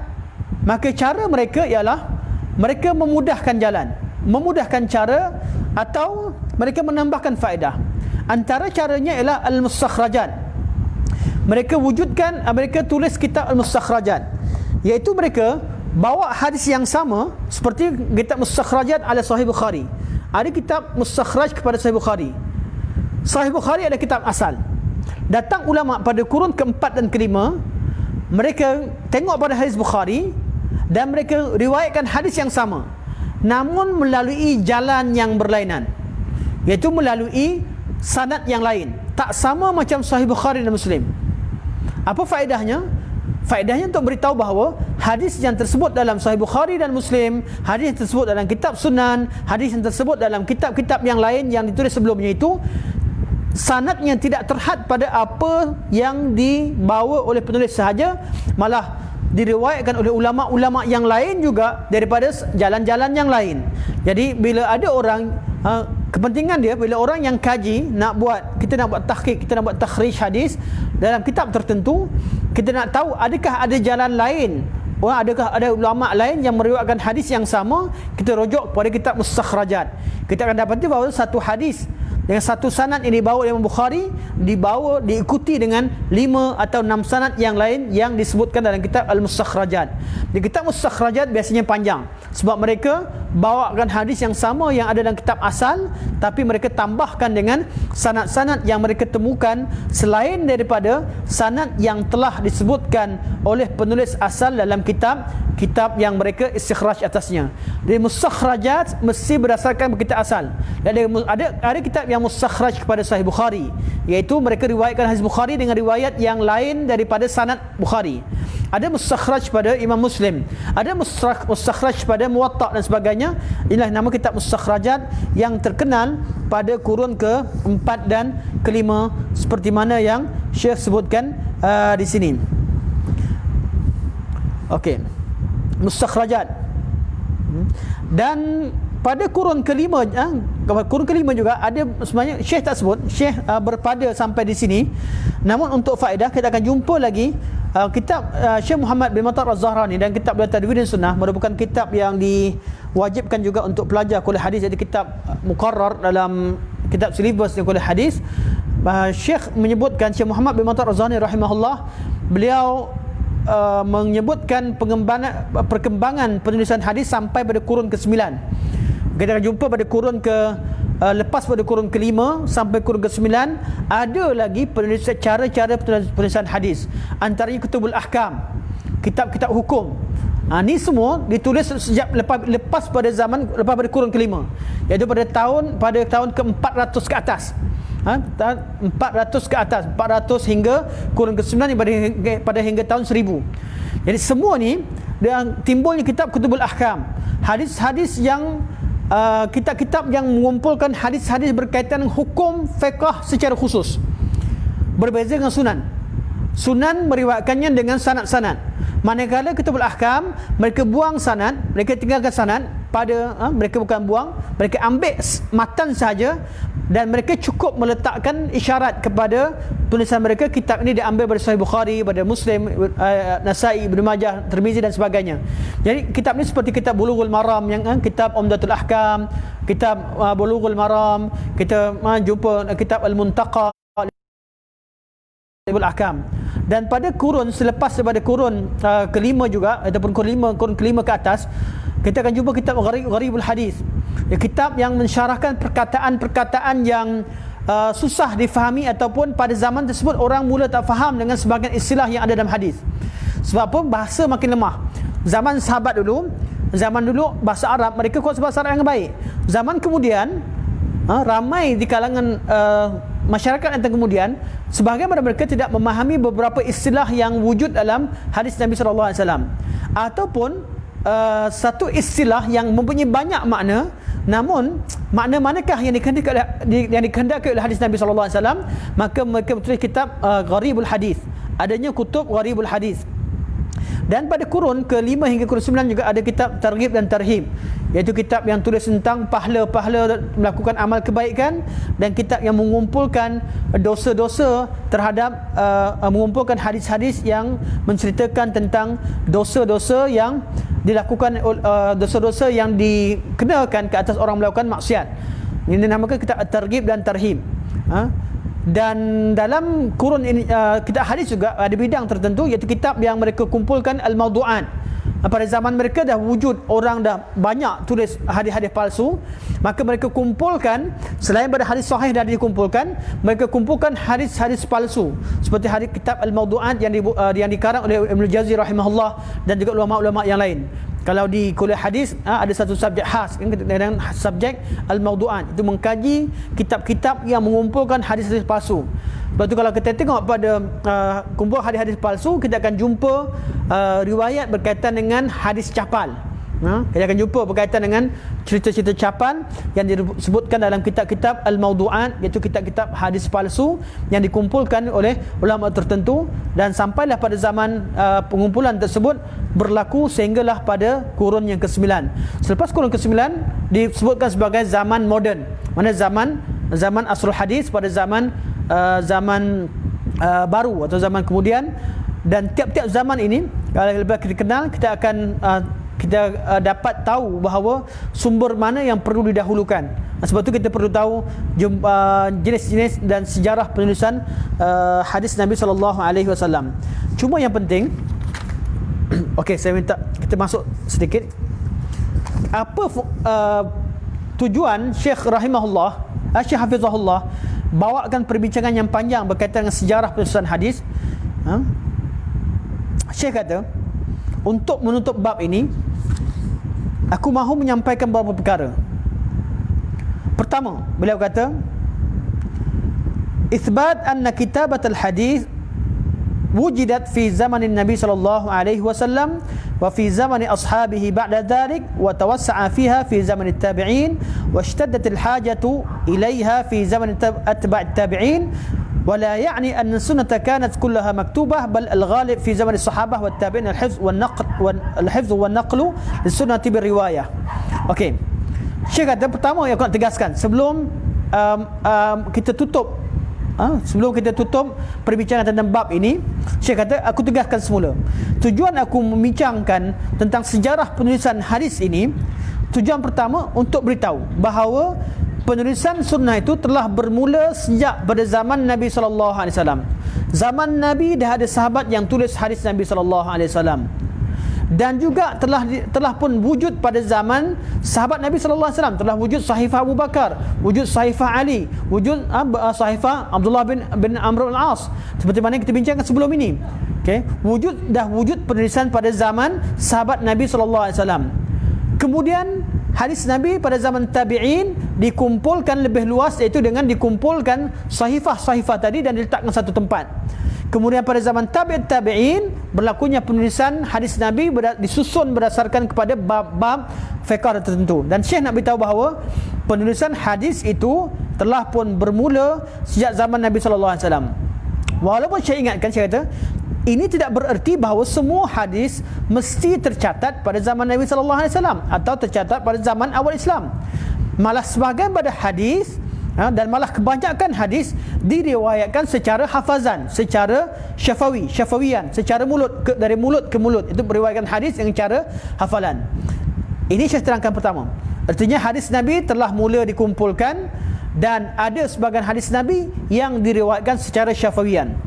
Maka cara mereka ialah mereka memudahkan jalan, memudahkan cara, atau mereka menambahkan faedah. Antara caranya ialah al-mustakhrajat. Mereka wujudkan, mereka tulis kitab al-mustakhrajat, iaitu mereka bawa hadis yang sama seperti kitab mustakhrajat ala Sahih Bukhari. Ada kitab mustakhraj kepada Sahih Bukhari. Sahih Bukhari ada kitab asal. Datang ulama pada kurun ke-4 dan ke-5, mereka tengok pada hadis Bukhari dan mereka riwayatkan hadis yang sama, namun melalui jalan yang berlainan, iaitu melalui sanad yang lain, tak sama macam Sahih Bukhari dan Muslim. Apa faedahnya? Faedahnya untuk beritahu bahawa hadis yang tersebut dalam Sahih Bukhari dan Muslim, hadis yang tersebut dalam kitab Sunan, hadis yang tersebut dalam kitab-kitab yang lain yang ditulis sebelumnya itu sanadnya tidak terhad pada apa yang dibawa oleh penulis sahaja, malah diriwayatkan oleh ulama-ulama yang lain juga daripada jalan-jalan yang lain. Jadi bila ada orang kepentingan dia, bila orang yang kaji kita nak buat tahqiq, kita nak buat takhrij hadis dalam kitab tertentu, kita nak tahu adakah ada jalan lain, adakah ada ulama lain yang meriwayatkan hadis yang sama, kita rujuk kepada kitab mustakhrajat. Kita akan dapati bahawa satu hadis dengan satu sanad yang dibawa oleh Imam Bukhari diikuti dengan 5 atau 6 sanad yang lain yang disebutkan dalam kitab Al-Mustakhrajat. Di kitab Mustakhrajat biasanya panjang sebab mereka bawakan hadis yang sama yang ada dalam kitab asal, tapi mereka tambahkan dengan sanad-sanad yang mereka temukan selain daripada sanad yang telah disebutkan oleh penulis asal dalam kitab yang mereka istikhraj atasnya. Di mustakhrajat mesti berdasarkan kitab asal. Dan ada kitab yang mustakhraj kepada Sahih Bukhari, iaitu mereka riwayatkan hadis Bukhari dengan riwayat yang lain daripada sanad Bukhari. Ada mustakhraj pada Imam Muslim, ada mustakhraj pada Muwatta dan sebagainya. Inilah nama kitab mustakhrajat yang terkenal pada kurun ke-4 dan ke-5 seperti mana yang Syekh sebutkan di sini. Okey, mustakhrajat. Dan pada kurun kelima juga ada, sebenarnya Syekh tak sebut, Syekh berpada sampai di sini. Namun untuk faedah kita akan jumpa lagi kitab Syekh Muhammad bin Matar Az-Zahrani dan kitab Tadwin Sunnah, merupakan kitab yang diwajibkan juga untuk pelajar kuliah hadis, jadi kitab muqarrar dalam kitab silibus kuliah hadis. Syekh menyebutkan, Syekh Muhammad bin Matar Az-Zahrani rahimahullah, beliau menyebutkan perkembangan penulisan hadis sampai pada kurun ke-9. Kita akan jumpa pada kurun lepas pada kurun ke-5 sampai kurun ke-9 ada lagi penulisan, cara-cara penulisan hadis, antaranya Kutubul Ahkam, kitab-kitab hukum. Ni semua ditulis sejak lepas pada kurun ke-5, iaitu pada tahun ke-400 ke atas. 400 ke atas, 400 hingga kurun ke-9 pada hingga tahun 1000. Jadi semua ni dan timbulnya kitab Kutubul Ahkam, hadis-hadis yang kitab-kitab yang mengumpulkan hadis-hadis berkaitan dengan hukum fiqh secara khusus. Berbeza dengan Sunan meriwayatkannya dengan sanad-sanad. Manakala Kutubul Ahkam, mereka buang sanad, mereka tinggalkan sanad mereka bukan buang, mereka ambil matan sahaja dan mereka cukup meletakkan isyarat kepada tulisan mereka. Kitab ini diambil dari Sahih Bukhari, dari Muslim, Nasai, Ibnu Majah, Tirmizi dan sebagainya. Jadi kitab ini seperti kitab Bulughul Maram, yang kitab Umdatul Ahkam, kitab Bulughul Maram, kita jumpa kitab Al-Muntaqa Ibul Ahkam. Dan pada selepas daripada kurun kelima juga, ataupun kurun kelima ke atas, kita akan jumpa kitab Gharibul Hadis, kitab yang mensyarahkan perkataan-perkataan yang susah difahami ataupun pada zaman tersebut orang mula tak faham dengan sebahagian istilah yang ada dalam hadis. Sebab apa? Bahasa makin lemah. Zaman dulu bahasa Arab, mereka kuat bahasa Arab yang baik. Zaman kemudian ramai di kalangan masyarakat yang kemudian, sebahagian daripada mereka tidak memahami beberapa istilah yang wujud dalam hadis Nabi SAW, ataupun satu istilah yang mempunyai banyak makna, namun makna manakah yang dikehendaki oleh hadis Nabi SAW, maka mereka menulis kitab Gharibul Hadis, adanya kutub Gharibul Hadis. Dan pada kurun ke-5 hingga kurun 9 juga ada kitab Targhib dan Tarhib, iaitu kitab yang tulis tentang pahala-pahala melakukan amal kebaikan, dan kitab yang mengumpulkan dosa-dosa terhadap mengumpulkan hadis-hadis yang menceritakan tentang dosa-dosa yang dilakukan, dosa-dosa yang dikenakan ke atas orang melakukan maksiat. Ini dinamakan kitab Targhib dan Tarhib. Dan dalam kurun ini kitab hadis juga ada bidang tertentu, iaitu kitab yang mereka kumpulkan al-mawdu'at. Pada zaman mereka dah wujud, orang dah banyak tulis hadis-hadis palsu, maka mereka kumpulkan, selain pada hadis sahih dah dikumpulkan, mereka kumpulkan hadis-hadis palsu, seperti hadis kitab al-mawdu'at yang dikarang oleh Ibnu Jauzi rahimahullah dan juga ulama-ulama yang lain. Kalau di kuliah hadis ada satu subjek khas dengan subjek al-mawdu'at, itu mengkaji kitab-kitab yang mengumpulkan hadis-hadis palsu. Lepas tu kalau kita tengok pada kumpul hadis-hadis palsu, kita akan jumpa riwayat berkaitan dengan hadis capal. Kita akan jumpa berkaitan dengan cerita-cerita capan yang disebutkan dalam kitab-kitab Al-Mawdu'at, iaitu kitab-kitab hadis palsu yang dikumpulkan oleh ulama tertentu, dan sampailah pada zaman pengumpulan tersebut berlaku sehinggalah pada kurun yang ke-9. Selepas kurun ke-9 disebutkan sebagai zaman moden, mana zaman asrul hadis, pada zaman baru atau zaman kemudian. Dan tiap-tiap zaman ini, kalau lebih kita kenal, kita akan dapat tahu bahawa sumber mana yang perlu didahulukan. Sebab itu kita perlu tahu jenis-jenis dan sejarah penulisan hadis Nabi SAW. Cuma yang penting, okey, saya minta kita masuk sedikit. Apa tujuan Syekh rahimahullah, Syekh hafizahullah bawakan perbincangan yang panjang berkaitan dengan sejarah penulisan hadis? Syekh kata, untuk menutup bab ini, aku mahu menyampaikan beberapa perkara. Pertama, beliau kata, isbat anna kitabat al-hadis wujidat fi zaman Nabi sallallahu alaihi wasallam wa fi zaman ashabihi ba'da dhalik, wa tawassa'a fiha fi zaman at-tabi'in, wa ishtaddat al-hajatu ilaiha fi zaman atba' at-tabi'in. ولا يعني أن السنة كانت كلها مكتوبة، بل الغالب في زمن الصحابة والتابعين الحفظ والنقل للسنة بالرواية. Okey, Syekh kata, pertama yang aku nak tegaskan sebelum kita tutup perbincangan tentang bab ini, Syekh kata, aku tegaskan semula, tujuan aku membincangkan tentang sejarah penulisan hadis ini, tujuan pertama untuk beritahu bahawa penulisan sunnah itu telah bermula sejak pada zaman Nabi SAW. Zaman Nabi dah ada sahabat yang tulis hadis Nabi SAW, dan juga telah pun wujud pada zaman sahabat Nabi SAW. Telah wujud Sahifah Abu Bakar, wujud Sahifah Ali, wujud Sahifah Abdullah bin Amr al-As, seperti mana kita bincangkan sebelum ini. Okay? Dah wujud penulisan pada zaman sahabat Nabi SAW. Kemudian hadis Nabi pada zaman tabi'in dikumpulkan lebih luas, iaitu dengan dikumpulkan sahifah-sahifah tadi dan diletakkan satu tempat. Kemudian pada zaman tabi'in berlakunya penulisan hadis Nabi disusun berdasarkan kepada bab-bab fiqh tertentu. Dan Syekh nak beritahu bahawa penulisan hadis itu telah pun bermula sejak zaman Nabi SAW. Walaupun Syekh ingatkan, Syekh kata, ini tidak bererti bahawa semua hadis mesti tercatat pada zaman Nabi SAW atau tercatat pada zaman awal Islam. Malah sebahagian pada hadis dan malah kebanyakan hadis diriwayatkan secara hafazan, secara syafawiyan, secara dari mulut ke mulut. Itu meriwayatkan hadis dengan cara hafalan. Ini saya terangkan pertama. Artinya hadis Nabi telah mula dikumpulkan, dan ada sebahagian hadis Nabi yang diriwayatkan secara syafawiyan.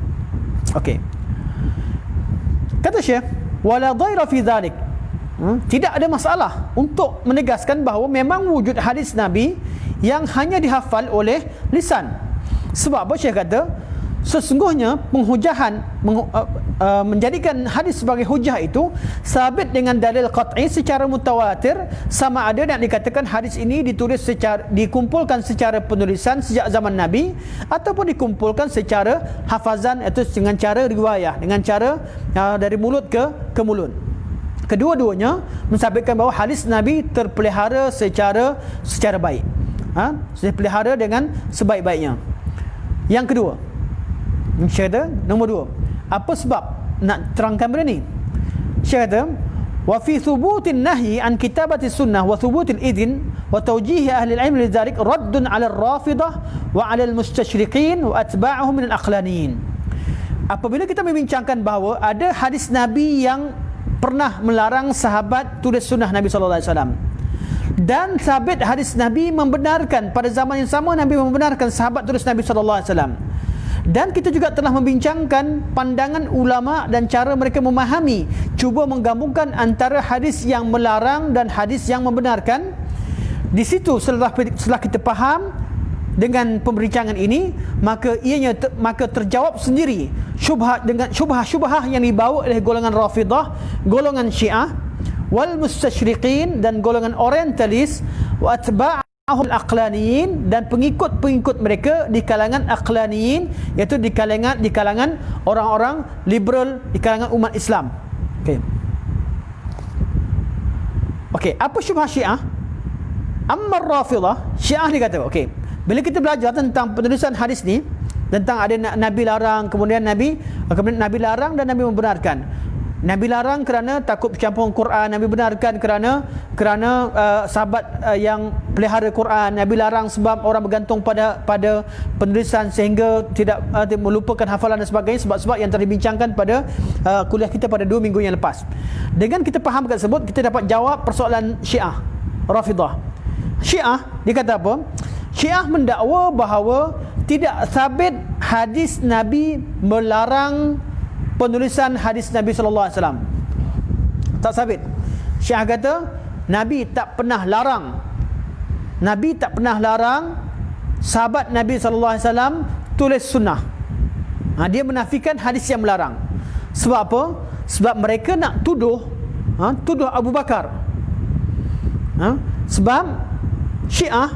Okey. Kata Syekh, wala dhaira fi dhalik. Tidak ada masalah untuk menegaskan bahawa memang wujud hadis Nabi yang hanya dihafal oleh lisan. Sebab apa Syekh kata? Sesungguhnya penghujahan menjadikan hadis sebagai hujah itu sabit dengan dalil qat'i secara mutawatir, sama ada yang dikatakan hadis ini dikumpulkan secara penulisan sejak zaman Nabi, ataupun dikumpulkan secara hafazan, iaitu dengan cara riwayah, dengan cara dari mulut ke mulut. Kedua-duanya mensabitkan bahawa hadis Nabi terpelihara secara baik, terpelihara dengan sebaik-baiknya. Yang kedua, Syekh kata, nombor dua, apa sebab nak terangkan benda ni? Syekh kata, wa fi thubutin nahyi an kitabati sunnah wa thubutil idin wa tawjih ahli al-ilm lidzalik raddun 'ala ar-rafidah wa 'ala al-mustashriqin wa atba'uhum min al-aqlaniyin. Apabila kita membincangkan bahawa ada hadis Nabi yang pernah melarang sahabat tulis sunnah Nabi sallallahu alaihi wasallam, dan sabit hadis Nabi membenarkan, pada zaman yang sama Nabi membenarkan sahabat tulis Nabi sallallahu alaihi wasallam. Dan kita juga telah membincangkan pandangan ulama dan cara mereka memahami, cuba menggabungkan antara hadis yang melarang dan hadis yang membenarkan. Di situ setelah kita faham dengan pembincangan ini, maka terjawab sendiri syubhah yang dibawa oleh golongan Rafidah, golongan Syiah, wal mustasyriqin, dan golongan orientalis, wa atba' al-aqlaniyin, dan pengikut-pengikut mereka di kalangan aqlaniyin, iaitu di kalangan orang-orang liberal, di kalangan umat Islam. Okey. Okey, apa syubhah Syiah? Amma Rafidah, Syiah dia kata, okey, bila kita belajar tentang penulisan hadis ni, tentang ada Nabi larang, kemudian Nabi larang dan Nabi membenarkan. Nabi larang kerana takut bercampur Quran, Nabi benarkan kerana sahabat yang pelihara Quran. Nabi larang sebab orang bergantung pada penulisan sehingga tidak melupakan hafalan dan sebagainya, sebab-sebab yang telah dibincangkan pada kuliah kita pada 2 minggu yang lepas. Dengan kita faham tersebut, kita dapat jawab persoalan Syiah Rafidah. Syiah dia kata apa? Syiah mendakwa bahawa tidak sabit hadis Nabi melarang penulisan hadis Nabi sallallahu alaihi wasallam. Tak sabit. Syiah kata Nabi tak pernah larang. Nabi tak pernah larang sahabat Nabi sallallahu alaihi wasallam tulis sunnah. Dia menafikan hadis yang melarang. Sebab apa? Sebab mereka nak tuduh Abu Bakar. Sebab Syiah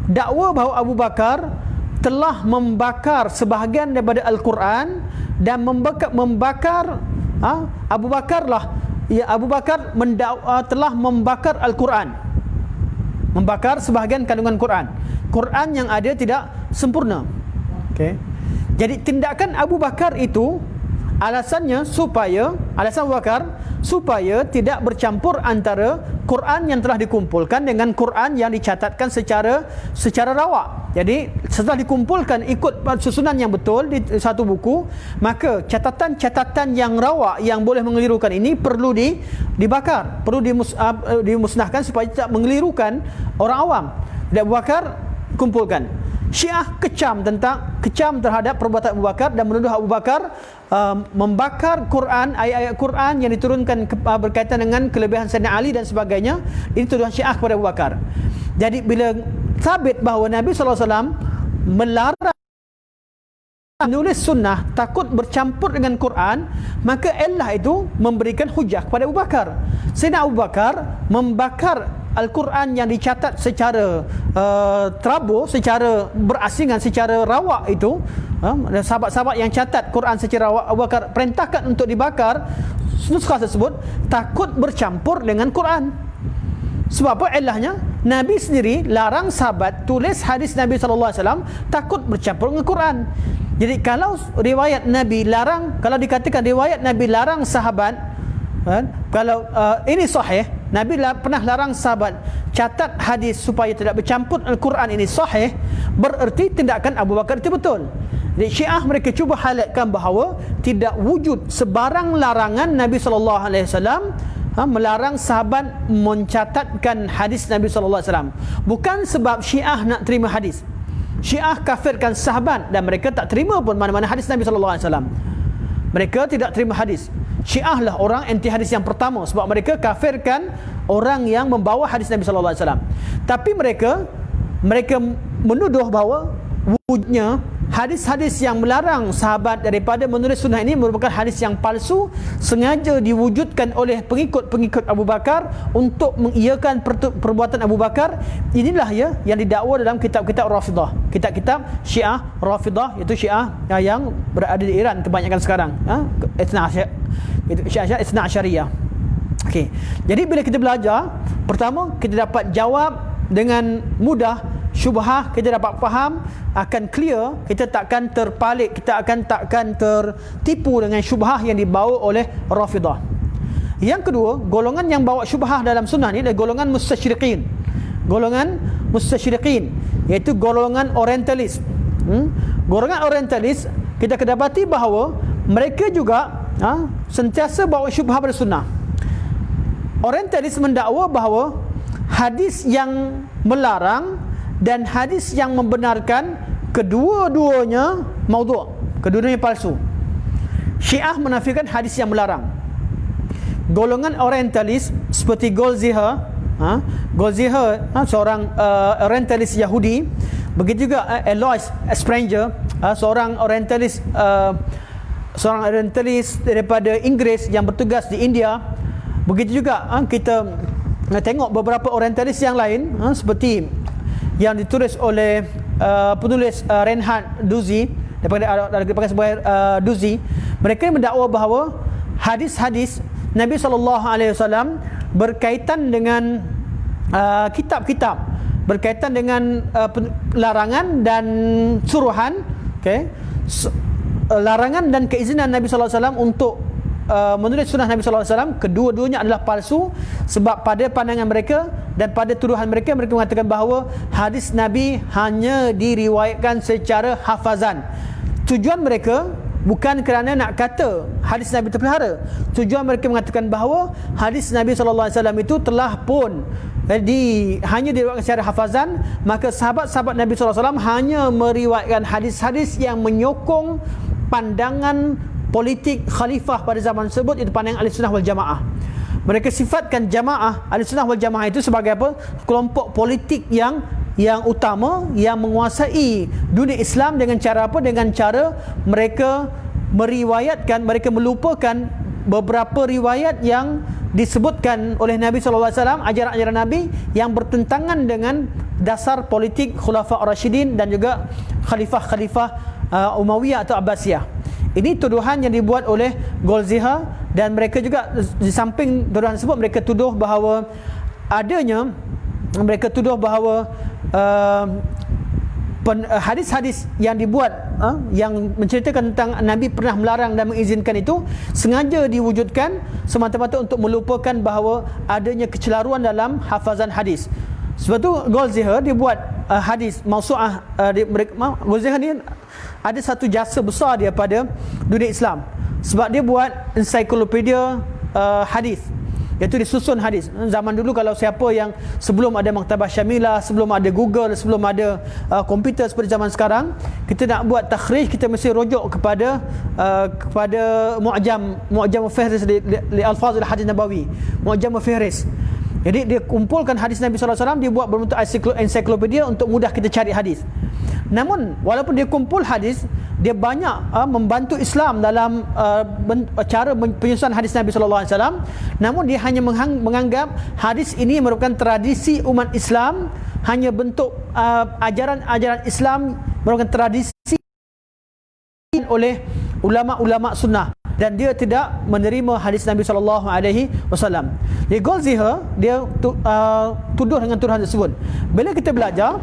dakwa bahawa Abu Bakar telah membakar sebahagian daripada Al-Quran dan membakar Abu Bakar telah membakar Al-Quran, membakar sebahagian kandungan Quran yang ada tidak sempurna. Okay. Jadi tindakan Abu Bakar itu alasan Abu Bakar supaya tidak bercampur antara Quran yang telah dikumpulkan dengan Quran yang dicatatkan secara rawak. Jadi setelah dikumpulkan ikut susunan yang betul di satu buku, maka catatan-catatan yang rawak yang boleh mengelirukan ini perlu dibakar, perlu dimusnahkan supaya tidak mengelirukan orang awam. Dan Abu Bakar kumpulkan. Syiah kecam terhadap perbuatan Abu Bakar dan menuduh Abu Bakar membakar Quran, ayat-ayat Quran yang diturunkan berkaitan dengan kelebihan Sayyidina Ali dan sebagainya. Ini tuduhan Syiah kepada Abu Bakar. Jadi bila sabit bahawa Nabi SAW melarang menulis sunnah takut bercampur dengan Quran, maka Allah itu memberikan hujah kepada Abu Bakar. Sayyidina Abu Bakar membakar Al-Quran yang dicatat secara terabur, secara berasingan, secara rawak itu, sahabat-sahabat yang catat Quran secara rawak, Abu Bakar perintahkan untuk dibakar nuskah tersebut takut bercampur dengan Quran. Sebab apa ilahnya? Nabi sendiri larang sahabat tulis hadis Nabi SAW takut bercampur dengan Quran. Jadi kalau riwayat Nabi larang, kalau dikatakan riwayat Nabi larang sahabat, kalau ini sahih, Nabi pernah larang sahabat catat hadis supaya tidak bercampur Al-Quran, ini sahih, bererti tindakan Abu Bakar itu betul. Jadi Syiah mereka cuba highlightkan bahawa tidak wujud sebarang larangan Nabi SAW melarang sahabat mencatatkan hadis Nabi SAW. Bukan sebab Syiah nak terima hadis. Syiah kafirkan sahabat dan mereka tak terima pun mana-mana hadis Nabi SAW. Mereka tidak terima hadis. Syiah lah orang anti hadis yang pertama sebab mereka kafirkan orang yang membawa hadis Nabi SAW. Tapi mereka menuduh bahawa wujudnya hadis-hadis yang melarang sahabat daripada menulis sunnah ini merupakan hadis yang palsu, sengaja diwujudkan oleh pengikut-pengikut Abu Bakar untuk mengiyakan perbuatan Abu Bakar. Inilah yang didakwa dalam kitab-kitab Rafidah, kitab-kitab Syiah Rafidah, iaitu Syiah yang berada di Iran kebanyakan sekarang, Syiah Itsna Asyariyah. Okey. Jadi bila kita belajar, pertama kita dapat jawab dengan mudah syubhah, kita dapat faham, akan clear, kita takkan terpalit, kita takkan tertipu dengan syubhah yang dibawa oleh Rafidah. Yang kedua, golongan yang bawa syubhah dalam sunnah ni adalah golongan mustasyriqin. Golongan mustasyriqin iaitu golongan orientalis. Golongan orientalis kita kedapati bahawa mereka juga sentiasa bawa syubhah pada sunnah. Orientalis mendakwa bahawa hadis yang melarang dan hadis yang membenarkan kedua-duanya maudhu', kedua-duanya palsu. Syiah menafikan hadis yang melarang. Golongan orientalis seperti Goldziher, seorang orientalis Yahudi, begitu juga Alois Spranger, seorang orientalis daripada Inggeris yang bertugas di India. Begitu juga kita tengok beberapa orientalis yang lain, seperti yang ditulis oleh penulis Reinhard Duzzi daripada sebuah Duzzi. Mereka mendakwa bahawa hadis-hadis Nabi SAW berkaitan dengan kitab-kitab, berkaitan dengan larangan dan suruhan, okey, larangan dan keizinan Nabi SAW untuk menulis sunnah Nabi SAW, kedua-duanya adalah palsu. Sebab pada pandangan mereka dan pada tuduhan mereka, mereka mengatakan bahawa hadis Nabi hanya diriwayatkan secara hafazan. Tujuan mereka bukan kerana nak kata hadis Nabi terpelihara. Tujuan mereka mengatakan bahawa hadis Nabi SAW itu telah pun hanya diriwayatkan secara hafazan, maka sahabat-sahabat Nabi SAW hanya meriwayatkan hadis-hadis yang menyokong pandangan politik khalifah pada zaman tersebut, itu pandangan Ahlussunnah wal Jamaah. Mereka sifatkan jamaah Ahlussunnah wal Jamaah itu sebagai apa? Kelompok politik yang utama, yang menguasai dunia Islam dengan cara apa? Dengan cara mereka meriwayatkan, mereka melupakan beberapa riwayat yang disebutkan oleh Nabi SAW, ajaran-ajaran Nabi yang bertentangan dengan dasar politik Khulafa Ar-Rasyidin dan juga khalifah-khalifah Umayyah atau Abbasiyah. Ini tuduhan yang dibuat oleh Goldziher, dan mereka juga di samping tuduhan tersebut, mereka tuduh bahawa hadis-hadis yang dibuat yang menceritakan tentang Nabi pernah melarang dan mengizinkan itu sengaja diwujudkan semata-mata untuk melupakan bahawa adanya kecelaruan dalam hafazan hadis. Sebab tu Goldziher dia buat hadis mausu'ah. Goldziher ni ada satu jasa besar dia pada dunia Islam, sebab dia buat ensiklopedia hadis, iaitu disusun hadis. Zaman dulu kalau siapa yang sebelum ada Maktabah Syamilah, sebelum ada Google, sebelum ada komputer seperti zaman sekarang, kita nak buat takhrij, kita mesti rujuk kepada Mu'jam Fihris li Alfazil Hadis Nabawi, Mu'jam Fihris. Jadi dia kumpulkan hadis Nabi SAW, dia buat berbentuk ensiklopedia untuk mudah kita cari hadis. Namun walaupun dia kumpul hadis, dia banyak membantu Islam dalam cara penyusunan hadis Nabi SAW. Namun dia hanya menganggap hadis ini merupakan tradisi umat Islam, hanya bentuk ajaran-ajaran Islam, merupakan tradisi oleh ulama-ulama sunnah, dan dia tidak menerima hadis Nabi SAW. Jadi Goldziher dia tuduh dengan tuduhan tersebut. Bila kita belajar,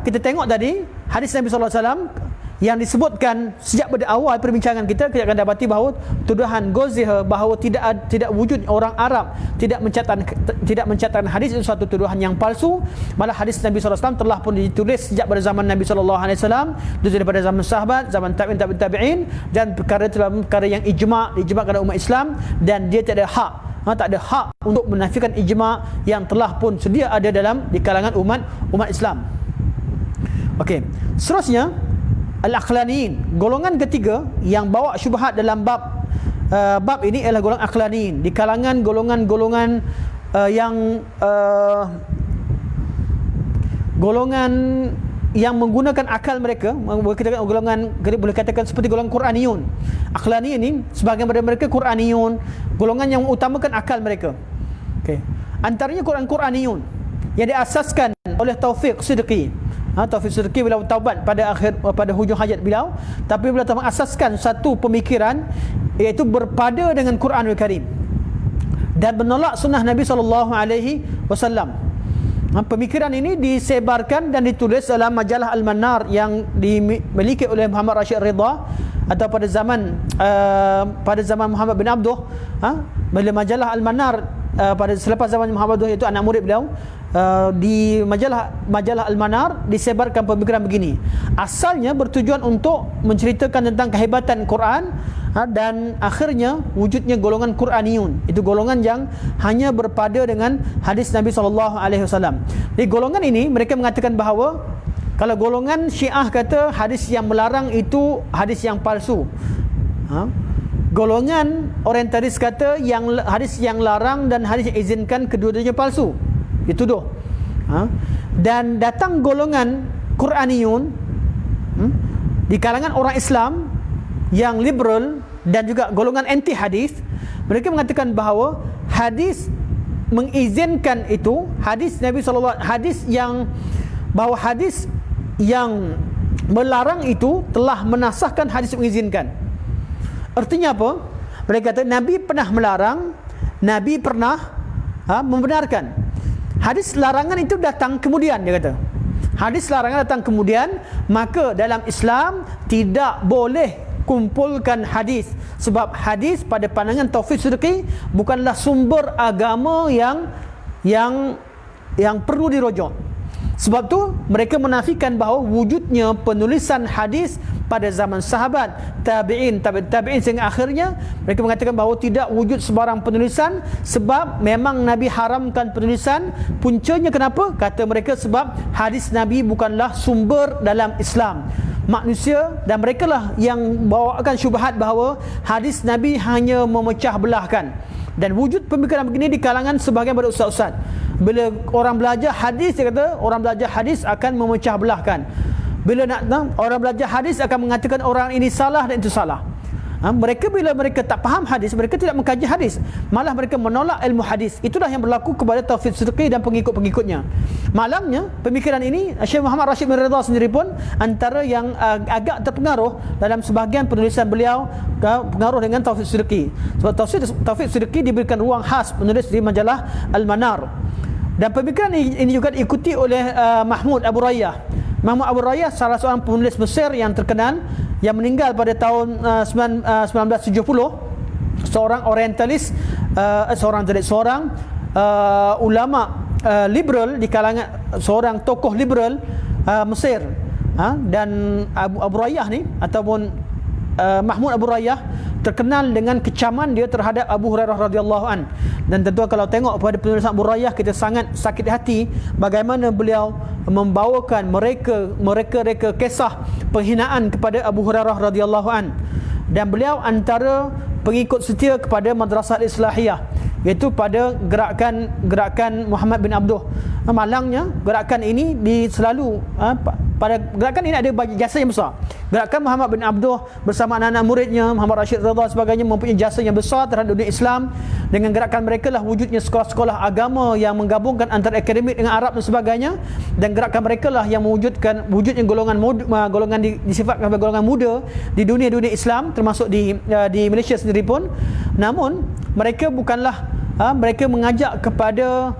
kita tengok tadi hadis Nabi SAW yang disebutkan sejak pada awal perbincangan kita akan dapati bahawa tuduhan Goldziher bahawa tidak wujud orang Arab tidak mencatatkan hadis itu suatu tuduhan yang palsu. Malah hadis Nabi SAW telah pun ditulis sejak pada zaman Nabi SAW, daripada zaman sahabat, zaman tabi'in, dan perkara yang diijma'kan oleh umat Islam, dan dia tak ada hak untuk menafikan ijma' yang telah pun sedia ada di kalangan umat Islam. Okey, seterusnya Al-Aqlaniyin, golongan ketiga yang bawa syubhat dalam bab ini ialah golongan Aqlaniyin, di kalangan golongan yang menggunakan akal mereka. Boleh katakan seperti golongan Quraniyun. Aqlaniyin ini sebahagian daripada mereka Quraniyun, golongan yang mengutamakan akal mereka. Okey, antaranya Quraniyun yang diasaskan oleh Taufiq Siddiqi. Taufiq Siddiqi beliau taubat pada hujung hayat beliau, tapi beliau telah mengasaskan satu pemikiran, iaitu berpada dengan Quranul Karim dan menolak sunnah Nabi SAW. Pemikiran ini disebarkan dan ditulis dalam majalah Al-Manar yang dimiliki oleh Muhammad Rashid Ridha, atau pada zaman Muhammad bin Abduh. Bila majalah Al-Manar selepas zaman Muhammad bin Abduh, iaitu anak murid beliau, di majalah Al-Manar disebarkan pemikiran begini. Asalnya bertujuan untuk menceritakan tentang kehebatan Quran, dan akhirnya wujudnya golongan Quraniyun, itu golongan yang hanya berpada dengan hadis Nabi SAW. Di golongan ini mereka mengatakan bahawa kalau golongan Syiah kata hadis yang melarang itu hadis yang palsu, golongan Orientalis kata hadis yang larang dan hadis yang izinkan kedua-duanya palsu, dituduh. Dan datang golongan Quraniyun di kalangan orang Islam yang liberal dan juga golongan anti hadis. Mereka mengatakan bahawa hadis mengizinkan itu, hadis Nabi SAW, hadis yang melarang itu telah menasahkan hadis mengizinkan. Artinya apa? Mereka kata Nabi pernah melarang, Nabi pernah membenarkan. Hadis larangan itu datang kemudian, dia kata. Hadis larangan datang kemudian, maka dalam Islam tidak boleh kumpulkan hadis, sebab hadis pada pandangan Taufik Siddiqi bukanlah sumber agama yang perlu dirujuk. Sebab tu mereka menafikan bahawa wujudnya penulisan hadis pada zaman sahabat, tabi'in sehingga akhirnya mereka mengatakan bahawa tidak wujud sebarang penulisan, sebab memang Nabi haramkan penulisan. Puncanya kenapa? Kata mereka sebab hadis Nabi bukanlah sumber dalam Islam. Manusia dan mereka lah yang bawakan syubhat bahawa hadis Nabi hanya memecah belahkan. Dan wujud pemikiran begini di kalangan sebahagian pada ustaz-ustaz. Bila orang belajar hadis, dia kata orang belajar hadis akan memecah belahkan. Bila orang belajar hadis akan mengatakan orang ini salah dan itu salah. Mereka bila mereka tak faham hadis, mereka tidak mengkaji hadis, malah mereka menolak ilmu hadis. Itulah yang berlaku kepada Taufik Siddiqi dan pengikut-pengikutnya. Malangnya pemikiran ini Syekh Muhammad Rashid bin Ridha sendiri pun antara yang agak terpengaruh dalam sebahagian penulisan beliau, pengaruh dengan Taufik Siddiqi. Sebab Taufik Siddiqi diberikan ruang khas menulis di majalah Al-Manar. Dan pemikiran ini juga diikuti oleh Mahmud Abu Rayyah. Mahmud Abu Rayyah salah seorang penulis Mesir yang terkenal, yang meninggal pada tahun 1970, seorang orientalis, seorang ulama liberal di kalangan, seorang tokoh liberal Mesir. Dan Abu Rayyah ni ataupun Mahmud Abu Rayyah terkenal dengan kecaman dia terhadap Abu Hurairah radhiyallahu an. Dan tentu kalau tengok pada penulisan Abu Rayyah, kita sangat sakit hati bagaimana beliau membawakan mereka kisah penghinaan kepada Abu Hurairah radhiyallahu an. Dan beliau antara pengikut setia kepada Madrasah Islahiyah, iaitu pada gerakan Muhammad bin Abduh. Malangnya gerakan ini selalu pada gerakan ini ada banyak jasa yang besar. Gerakan Muhammad bin Abduh bersama anak-anak muridnya Muhammad Rashid Ridha sebagainya mempunyai jasa yang besar terhadap dunia Islam. Dengan gerakan mereka lah wujudnya sekolah-sekolah agama yang menggabungkan antara akademik dengan Arab dan sebagainya. Dan gerakan mereka lah yang mewujudkan wujudnya golongan disifatkan sebagai golongan muda di dunia Islam, termasuk di Malaysia sendiri pun. Namun mereka bukanlah mereka mengajak kepada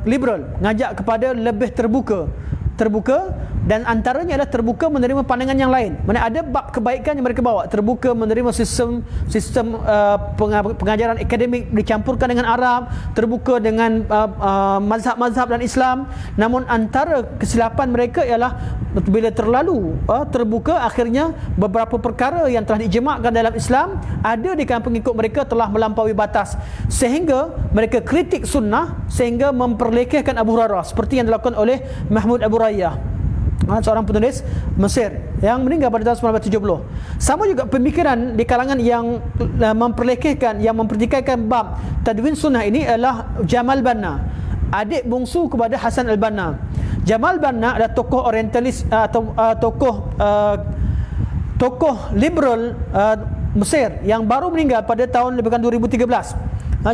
liberal, mengajak kepada lebih terbuka, dan antaranya adalah terbuka menerima pandangan yang lain. Mana ada bab kebaikan yang mereka bawa, terbuka menerima sistem pengajaran akademik dicampurkan dengan Arab, terbuka dengan mazhab-mazhab dan Islam. Namun antara kesilapan mereka ialah bila terlalu terbuka, akhirnya beberapa perkara yang telah diijma'kan dalam Islam ada di kalangan pengikut mereka telah melampaui batas, sehingga mereka kritik sunnah sehingga memperlekehkan Abu Hurairah, seperti yang dilakukan oleh Mahmud Abu Rayyah, seorang penulis Mesir yang meninggal pada tahun 1970. Sama juga pemikiran di kalangan yang memperlekehkan, yang mempertikaikan bab tadwin sunnah ini adalah Jamal Banna, adik bongsu kepada Hasan al-Banna. Jamal Banna adalah tokoh orientalis atau tokoh liberal Mesir yang baru meninggal pada tahun lebih kurang 2013.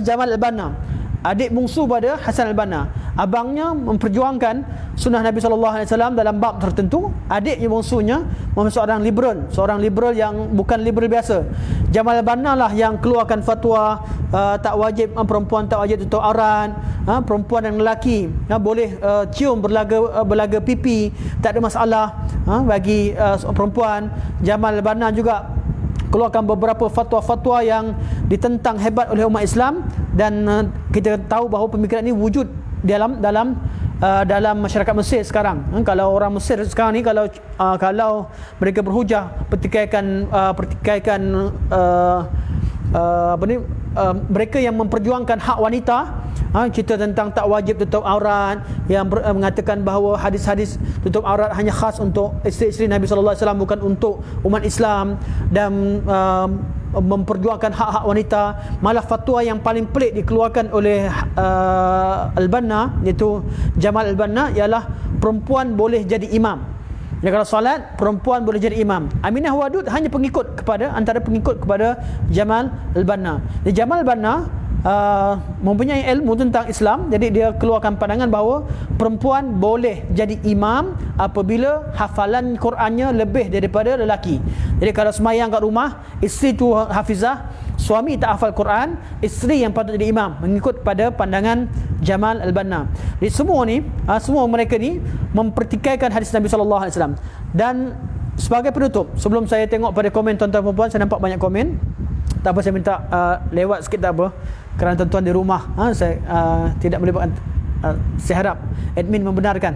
Jamal al-Banna, adik bongsu pada Hasan al-Banna. Abangnya memperjuangkan sunnah Nabi SAW dalam bab tertentu. Adiknya bongsunya seorang liberal yang bukan liberal biasa. Jamal al-Banna lah yang keluarkan fatwa tak wajib, perempuan tak wajib tutup aurat, perempuan dan lelaki boleh cium berlaga pipi, tak ada masalah bagi perempuan. Jamal al-Banna juga keluarkan beberapa fatwa-fatwa yang ditentang hebat oleh umat Islam. Dan kita tahu bahawa pemikiran ini wujud dalam masyarakat Mesir sekarang. Kalau orang Mesir sekarang ni kalau mereka berhujah pertikaikan mereka yang memperjuangkan hak wanita, cerita tentang tak wajib tutup aurat, yang mengatakan bahawa hadis-hadis tutup aurat hanya khas untuk isteri-isteri Nabi sallallahu alaihi wasallam, bukan untuk umat Islam, dan memperjuangkan hak-hak wanita. Malah fatwa yang paling pelik dikeluarkan oleh Al-Banna, iaitu Jamal Al-Banna, ialah perempuan boleh jadi imam. Ya, kalau solat perempuan boleh jadi imam. Aminah Wadud hanya antara pengikut kepada Jamal Al-Banna. Jadi Jamal Al-Banna mempunyai ilmu tentang Islam, jadi dia keluarkan pandangan bahawa perempuan boleh jadi imam apabila hafalan Qurannya lebih daripada lelaki. Jadi kalau semayang kat rumah, isteri tu hafizah, suami tak hafal Quran, isteri yang patut jadi imam, mengikut pada pandangan Jamal Al-Banna. Jadi semua ni, semua mereka ni mempertikaikan hadis Nabi SAW. Dan sebagai penutup, sebelum saya tengok pada komen tuan-tuan perempuan, saya nampak banyak komen. Tak apa, saya minta lewat sikit, tak apa, kerana tuan-tuan di rumah, saya tidak melibatkan. Saya harap admin membenarkan.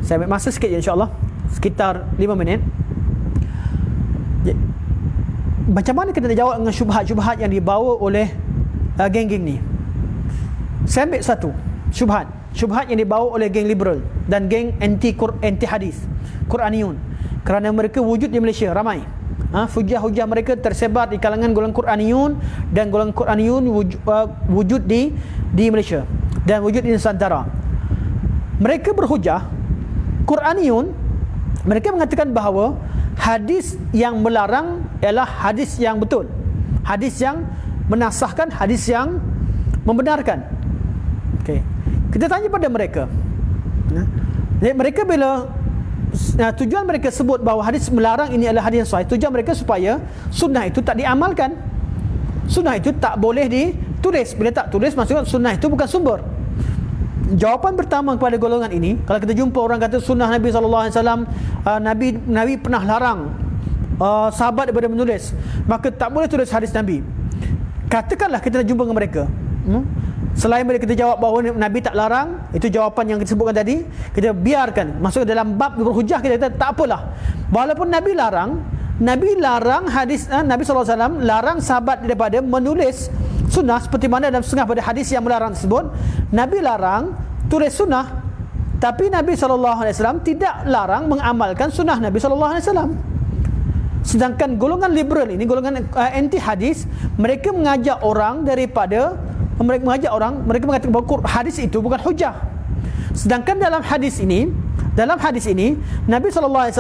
Saya ambil masa sikit je, insyaAllah, sekitar 5 minit. Macam mana kita nak jawab dengan syubhat-syubhat yang dibawa oleh geng-geng ni? Saya ambil satu syubhat yang dibawa oleh geng liberal dan geng anti hadis, Quraniyun. Kerana mereka wujud di Malaysia ramai. Hujah-hujah mereka tersebar di kalangan golongan Quraniyun, dan golongan Quraniyun wujud di Malaysia dan wujud di Nusantara. Mereka berhujah, Quraniyun, mereka mengatakan bahawa hadis yang melarang ialah hadis yang betul, hadis yang menasahkan, hadis yang membenarkan. Okey, kita tanya pada mereka. Mereka bila tujuan mereka sebut bahawa hadis melarang ini adalah hadis yang sahih, tujuan mereka supaya sunnah itu tak diamalkan, sunnah itu tak boleh ditulis. Bila tak tulis, maksudnya sunnah itu bukan sumber. Jawapan pertama kepada golongan ini, kalau kita jumpa orang kata sunnah Nabi SAW, Nabi pernah larang sahabat daripada menulis, maka tak boleh tulis hadis Nabi. Katakanlah kita nak jumpa dengan mereka, selain mereka kita jawab bahawa Nabi tak larang, itu jawapan yang kita sebutkan tadi, kita biarkan masuk dalam bab berhujah. Kita kata tak apalah, walaupun Nabi larang hadis, Nabi SAW larang sahabat daripada menulis sunnah, seperti mana dalam setengah pada hadis yang melarang tersebut, Nabi larang tulis sunnah, tapi Nabi SAW tidak larang mengamalkan sunnah Nabi SAW. Sedangkan golongan liberal ini, golongan anti hadis, mereka mengajak orang mereka mengatakan bahawa hadis itu bukan hujah. Sedangkan dalam hadis ini Nabi SAW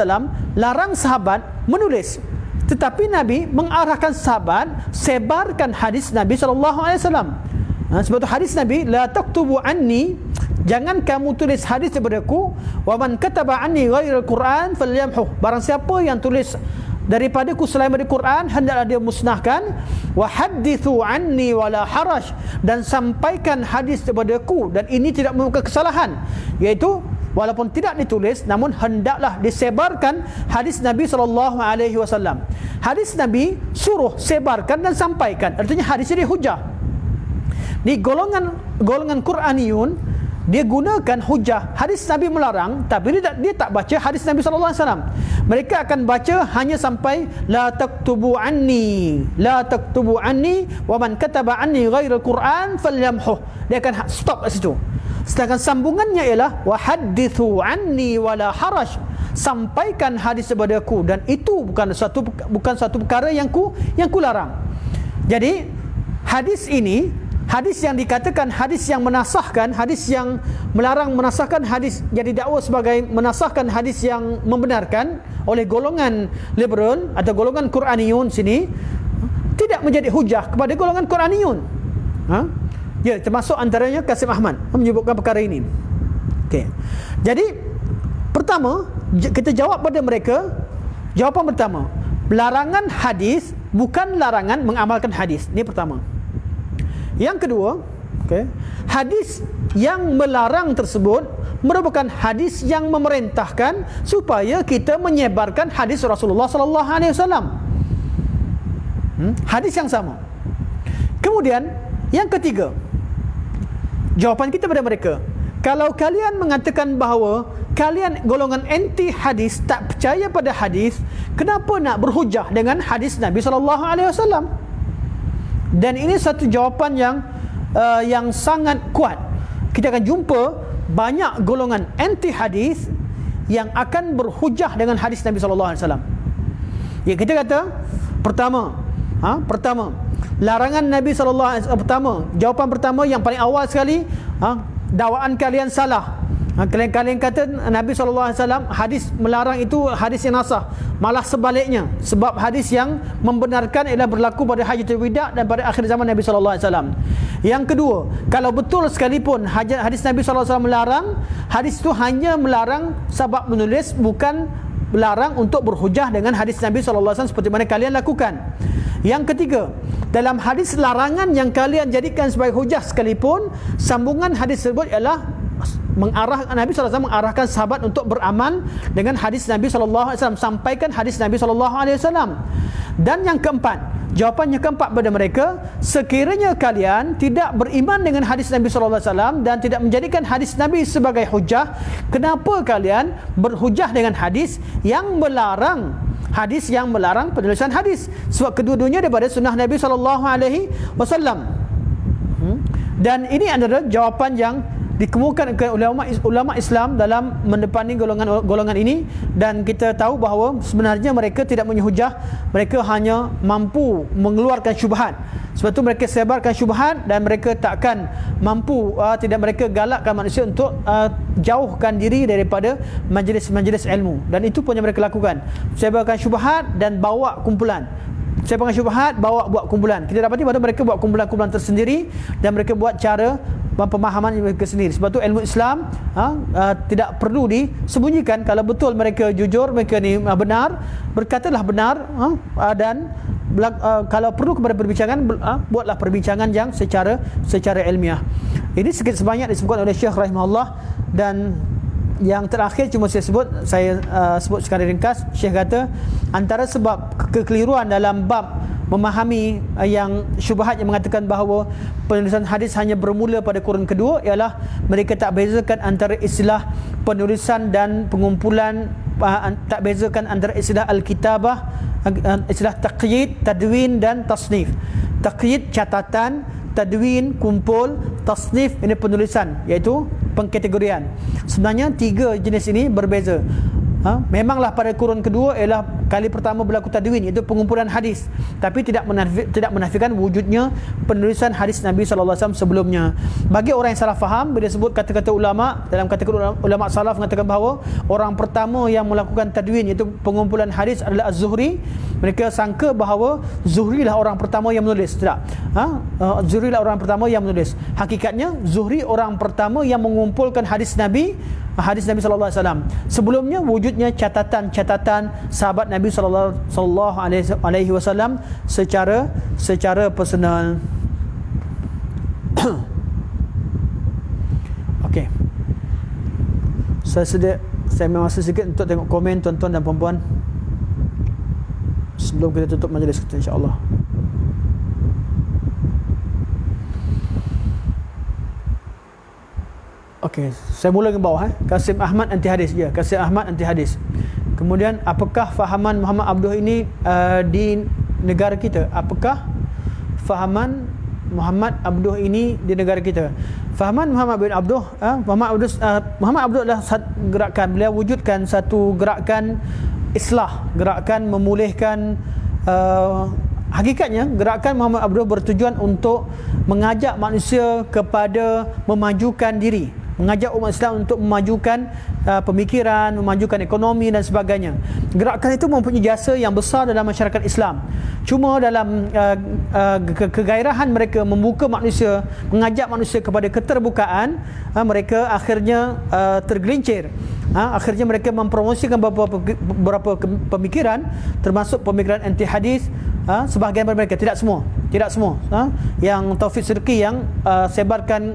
larang sahabat menulis, tetapi Nabi mengarahkan sahabat sebarkan hadis Nabi SAW. Sebab itu hadis Nabi, la taktubu anni, jangan kamu tulis hadis daripada-Ku, wa man kataba anni ghairal Quran falyamhu, barang siapa yang tulis daripadaku selain dari Quran, hendaklah dia musnahkan. Wa hadithu anni wala haraj, dan sampaikan hadis daripada-Ku, dan ini tidak membuka kesalahan, iaitu walaupun tidak ditulis, namun hendaklah disebarkan hadis Nabi SAW. Hadis Nabi suruh sebarkan dan sampaikan, artinya hadis ini hujah. Di golongan Quraniyun, dia gunakan hujah hadis Nabi melarang, tapi dia tak baca hadis Nabi SAW. Mereka akan baca hanya sampai la taktubu anni wa man kataba anni ghairal Quran falyamhu. Dia akan stop kat situ. Sedangkan sambungannya ialah wa hadithu anni wala haraj, sampaikan hadis daripada-Ku, dan itu bukan satu perkara yang ku larang. Jadi hadis ini, hadis yang dikatakan hadis yang menasahkan, hadis yang melarang menasahkan hadis yang didakwa sebagai menasahkan hadis yang membenarkan oleh golongan liberal atau golongan Quraniyun sini, tidak menjadi hujah kepada golongan Quraniyun. Ya, termasuk antaranya Kasim Ahmad menyebutkan perkara ini. Okey. Jadi pertama, kita jawab pada mereka, jawapan pertama, larangan hadis bukan larangan mengamalkan hadis. Ini pertama. Yang kedua, hadis yang melarang tersebut merupakan hadis yang memerintahkan supaya kita menyebarkan hadis Rasulullah SAW. Hadis yang sama. Kemudian yang ketiga, jawapan kita pada mereka, kalau kalian mengatakan bahawa kalian golongan anti hadis, tak percaya pada hadis, kenapa nak berhujah dengan hadis Nabi SAW? Dan ini satu jawapan yang sangat kuat. Kita akan jumpa banyak golongan anti hadis yang akan berhujah dengan hadis Nabi SAW. Ya, kita kata pertama, larangan Nabi SAW. Jawapan pertama yang paling awal sekali, dakwaan kalian salah. Kalian kata Nabi SAW hadis melarang itu hadis yang nasah. Malah sebaliknya, sebab hadis yang membenarkan ialah berlaku pada Hajjatul Wida dan pada akhir zaman Nabi SAW. Yang kedua, kalau betul sekalipun hadis Nabi SAW melarang, hadis itu hanya melarang sebab menulis, bukan melarang untuk berhujah dengan hadis Nabi SAW seperti mana kalian lakukan. Yang ketiga, dalam hadis larangan yang kalian jadikan sebagai hujah sekalipun, sambungan hadis tersebut ialah mengarahkan Nabi SAW mengarahkan sahabat untuk beramal dengan hadis Nabi SAW, sampaikan hadis Nabi SAW. Dan yang keempat, jawapan yang keempat pada mereka, sekiranya kalian tidak beriman dengan hadis Nabi SAW dan tidak menjadikan hadis Nabi sebagai hujah, kenapa kalian berhujah dengan hadis yang melarang penulisan hadis? Sebab kedua-duanya daripada sunnah Nabi SAW. Dan ini adalah jawapan yang dikemukakan oleh ulama Islam dalam mendepani golongan ini. Dan kita tahu bahawa sebenarnya mereka tidak punya hujah, mereka hanya mampu mengeluarkan syubhat. Sebab tu mereka sebarkan syubhat dan mereka takkan mampu, tidak mereka galakkan manusia untuk jauhkan diri daripada majlis-majlis ilmu. Dan itu pun yang mereka lakukan, sebarkan syubhat dan bawa kumpulan. Sebarkan syubhat, buat kumpulan. Kita dapati pada mereka buat kumpulan-kumpulan tersendiri dan mereka buat cara pemahaman mereka sendiri. Sebab tu ilmu Islam tidak perlu disembunyikan. Kalau betul mereka jujur, mereka ni benar, berkatalah benar, dan kalau perlu kepada perbincangan, buatlah perbincangan yang secara ilmiah. Ini sikit sebanyak disebutkan oleh Syekh rahimahullah. Dan yang terakhir cuma saya sebut secara ringkas. Syekh kata antara sebab kekeliruan dalam bab memahami yang syubhat yang mengatakan bahawa penulisan hadis hanya bermula pada kurun kedua ialah mereka tak bezakan antara istilah penulisan dan pengumpulan, tak bezakan antara istilah al-kitabah, istilah taqyid, tadwin dan tasnif. Taqyid catatan, tadwin kumpul, tasnif ini penulisan, iaitu pengkategorian. Sebenarnya tiga jenis ini berbeza. Memanglah pada kurun kedua ialah kali pertama berlaku tadwin, iaitu pengumpulan hadis, tapi tidak menafikan wujudnya penulisan hadis Nabi SAW sebelumnya. Bagi orang yang salah faham bila sebut kata-kata ulama, dalam kata-kata ulama salaf mengatakan bahawa orang pertama yang melakukan tadwin iaitu pengumpulan hadis adalah Az-Zuhri, mereka sangka bahawa Zuhri lah orang pertama yang menulis. Tidak. Zuhri lah orang pertama yang menulis. Hakikatnya Zuhri orang pertama yang mengumpulkan hadis Nabi SAW. Sebelumnya wujudnya catatan-catatan sahabat Nabi sallallahu alaihi wasallam secara personal. Okey. Saya ambil masa sikit untuk tengok komen tuan-tuan dan puan-puan sebelum kita tutup majlis kita, insya-Allah. Okey, saya mula dengan bawah. Kasim Ahmad anti hadis. Ya, Kasim Ahmad anti hadis. Kemudian, apakah fahaman Muhammad Abduh ini di negara kita? Apakah fahaman Muhammad Abduh ini di negara kita? Fahaman Muhammad bin Abduh, Muhammad Abduh adalah gerakan, beliau wujudkan satu gerakan islah, gerakan memulihkan. Hakikatnya gerakan Muhammad Abduh bertujuan untuk mengajak manusia kepada memajukan diri, mengajak umat Islam untuk memajukan pemikiran, memajukan ekonomi dan sebagainya. Gerakan itu mempunyai jasa yang besar dalam masyarakat Islam. Cuma dalam kegairahan mereka membuka manusia, mengajak manusia kepada keterbukaan, mereka akhirnya tergelincir. Akhirnya mereka mempromosikan beberapa pemikiran, termasuk pemikiran anti hadis. Sebahagian daripada mereka, tidak semua, yang Taufik Siddiqi yang sebarkan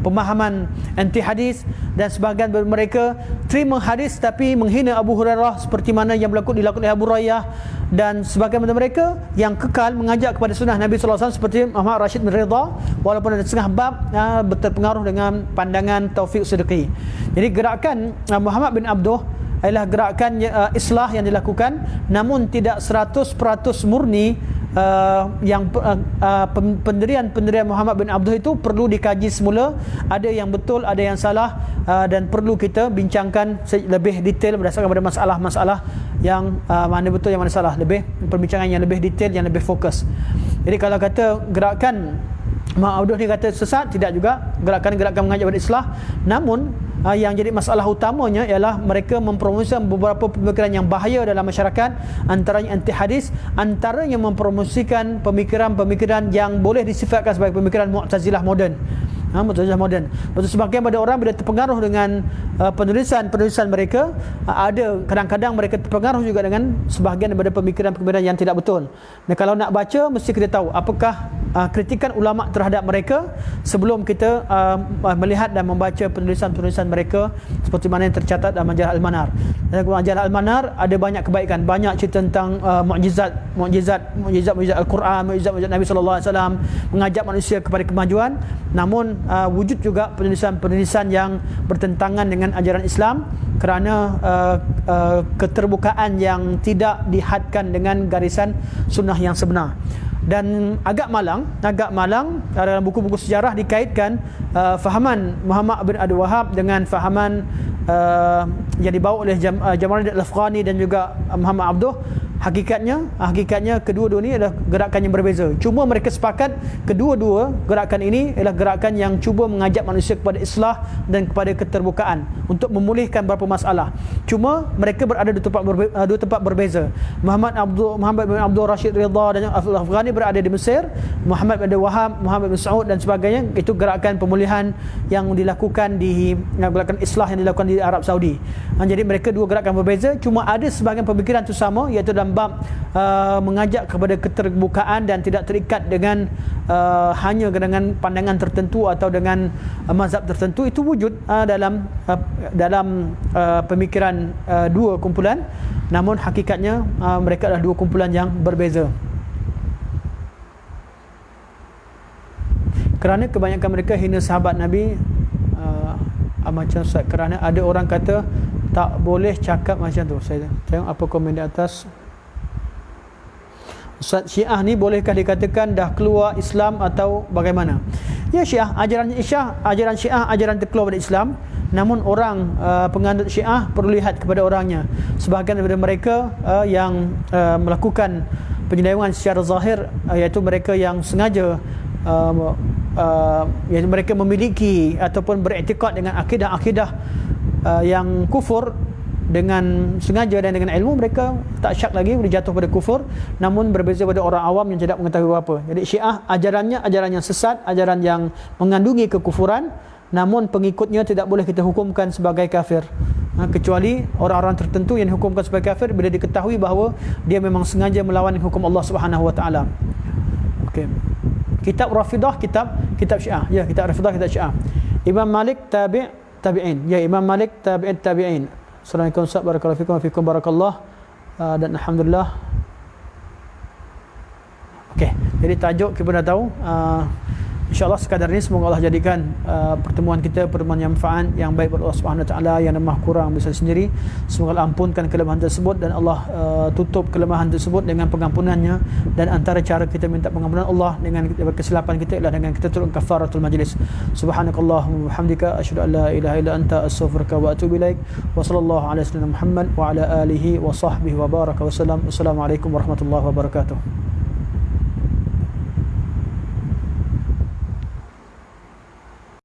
pemahaman anti hadis, dan sebahagian daripada mereka terima hadis tapi menghina Abu Hurairah seperti mana yang dilakukan oleh Abu Hurairah, dan sebahagian daripada mereka yang kekal mengajak kepada sunnah Nabi SAW seperti Muhammad Rashid bin Ridha, walaupun ada setengah bab berpengaruh dengan pandangan Taufik Siddiqi. Jadi gerakan Muhammad bin Abduh adalah gerakan islah yang dilakukan, namun tidak 100% murni. Yang pendirian Muhammad bin Abduh itu perlu dikaji semula, ada yang betul, ada yang salah, dan perlu kita bincangkan lebih detail berdasarkan pada masalah-masalah yang mana betul, yang mana salah, lebih perbincangan yang lebih detail, yang lebih fokus. Jadi kalau kata gerakan Muhammad Abduh ni kata sesat, tidak juga. Gerakan-gerakan mengajak pada islah, namun yang jadi masalah utamanya ialah mereka mempromosikan beberapa pemikiran yang bahaya dalam masyarakat, antaranya anti hadis, antaranya mempromosikan pemikiran-pemikiran yang boleh disifatkan sebagai pemikiran Mu'tazilah moden. Mutaziliyah moden. Betul, sebahagian pada orang bila terpengaruh dengan penulisan mereka, ada kadang-kadang mereka terpengaruh juga dengan sebahagian daripada pemikiran-pemikiran yang tidak betul. Dan kalau nak baca, mesti kita tahu apakah kritikan ulama terhadap mereka sebelum kita melihat dan membaca penulisan-penulisan mereka, seperti mana yang tercatat dalam majalah Al-Manar. Dalam majalah Al-Manar ada banyak kebaikan, banyak cerita tentang mukjizat Al-Quran, mukjizat Nabi sallallahu alaihi wasallam, mengajak manusia kepada kemajuan. Namun wujud juga penulisan-penulisan yang bertentangan dengan ajaran Islam kerana keterbukaan yang tidak dihadkan dengan garisan sunnah yang sebenar. Dan agak malang dalam buku-buku sejarah dikaitkan fahaman Muhammad bin Abdul Wahab dengan fahaman yang dibawa oleh Jamaluddin Al-Afghani dan juga Muhammad Abduh. Hakikatnya kedua-dua ini adalah gerakan yang berbeza. Cuma mereka sepakat kedua-dua gerakan ini adalah gerakan yang cuba mengajak manusia kepada islah dan kepada keterbukaan untuk memulihkan beberapa masalah. Cuma mereka berada di dua tempat berbeza. Muhammad bin Abdul Rashid Ridha dan Al-Afghani berada di Mesir, Muhammad bin Abdul Wahab, Muhammad bin Saud dan sebagainya, itu gerakan pemulihan yang dilakukan gerakan islah yang dilakukan di Arab Saudi. Jadi mereka dua gerakan berbeza, cuma ada sebahagian pemikiran itu sama, iaitu dalam bab mengajak kepada keterbukaan dan tidak terikat dengan hanya dengan pandangan tertentu atau dengan mazhab tertentu. Itu wujud dalam pemikiran dua kumpulan, namun hakikatnya mereka adalah dua kumpulan yang berbeza. Kerana kebanyakan mereka hina sahabat Nabi, macam Ustaz, kerana ada orang kata tak boleh cakap macam tu. Saya tengok apa komen di atas. Ustaz, Syiah ni bolehkah dikatakan dah keluar Islam atau bagaimana? Ya, ajaran Syiah ajaran terkeluar dari Islam. Namun orang penganut Syiah perlu lihat kepada orangnya. Sebahagian daripada mereka yang melakukan penyelewengan secara zahir, iaitu mereka yang sengaja yang mereka memiliki ataupun beriktikad dengan akidah-akidah yang kufur dengan sengaja dan dengan ilmu, mereka tak syak lagi boleh jatuh pada kufur, namun berbeza pada orang awam yang tidak mengetahui apa. Jadi Syiah ajarannya ajaran yang sesat, ajaran yang mengandungi kekufuran, namun pengikutnya tidak boleh kita hukumkan sebagai kafir, kecuali orang-orang tertentu yang dihukumkan sebagai kafir bila diketahui bahawa dia memang sengaja melawan hukum Allah Subhanahu wa taala. Okey. Kitab Rafidah, kitab Syiah. Ya, kitab Rafidah, kitab Syiah. Imam Malik tabi'in. Ya, Imam Malik tabi'in. Assalamualaikum Ustaz, barakallahu fikum wa fikum barakallah. Dan alhamdulillah. Okey, jadi tajuk kita dah tahu. InsyaAllah sekadar ini semoga Allah jadikan pertemuan kita pertemuan yang manfaat, yang baik buat Allah Subhanahu Wa Taala, yang lemah kurang bisa sendiri. Semoga Allah ampunkan kelemahan tersebut dan Allah tutup kelemahan tersebut dengan pengampunannya. Dan antara cara kita minta pengampunan Allah dengan kesilapan kita ialah dengan kita turun kafaratul majlis. Subhanakallahumma wa bihamdika asyhadu an la ilaha illa anta astaghfiruka wa atubu ilaik. Wa sallallahu ala sayyidina Muhammad wa ala alihi wa sahbihi wa baraka wa sallam. Assalamualaikum warahmatullahi wabarakatuh.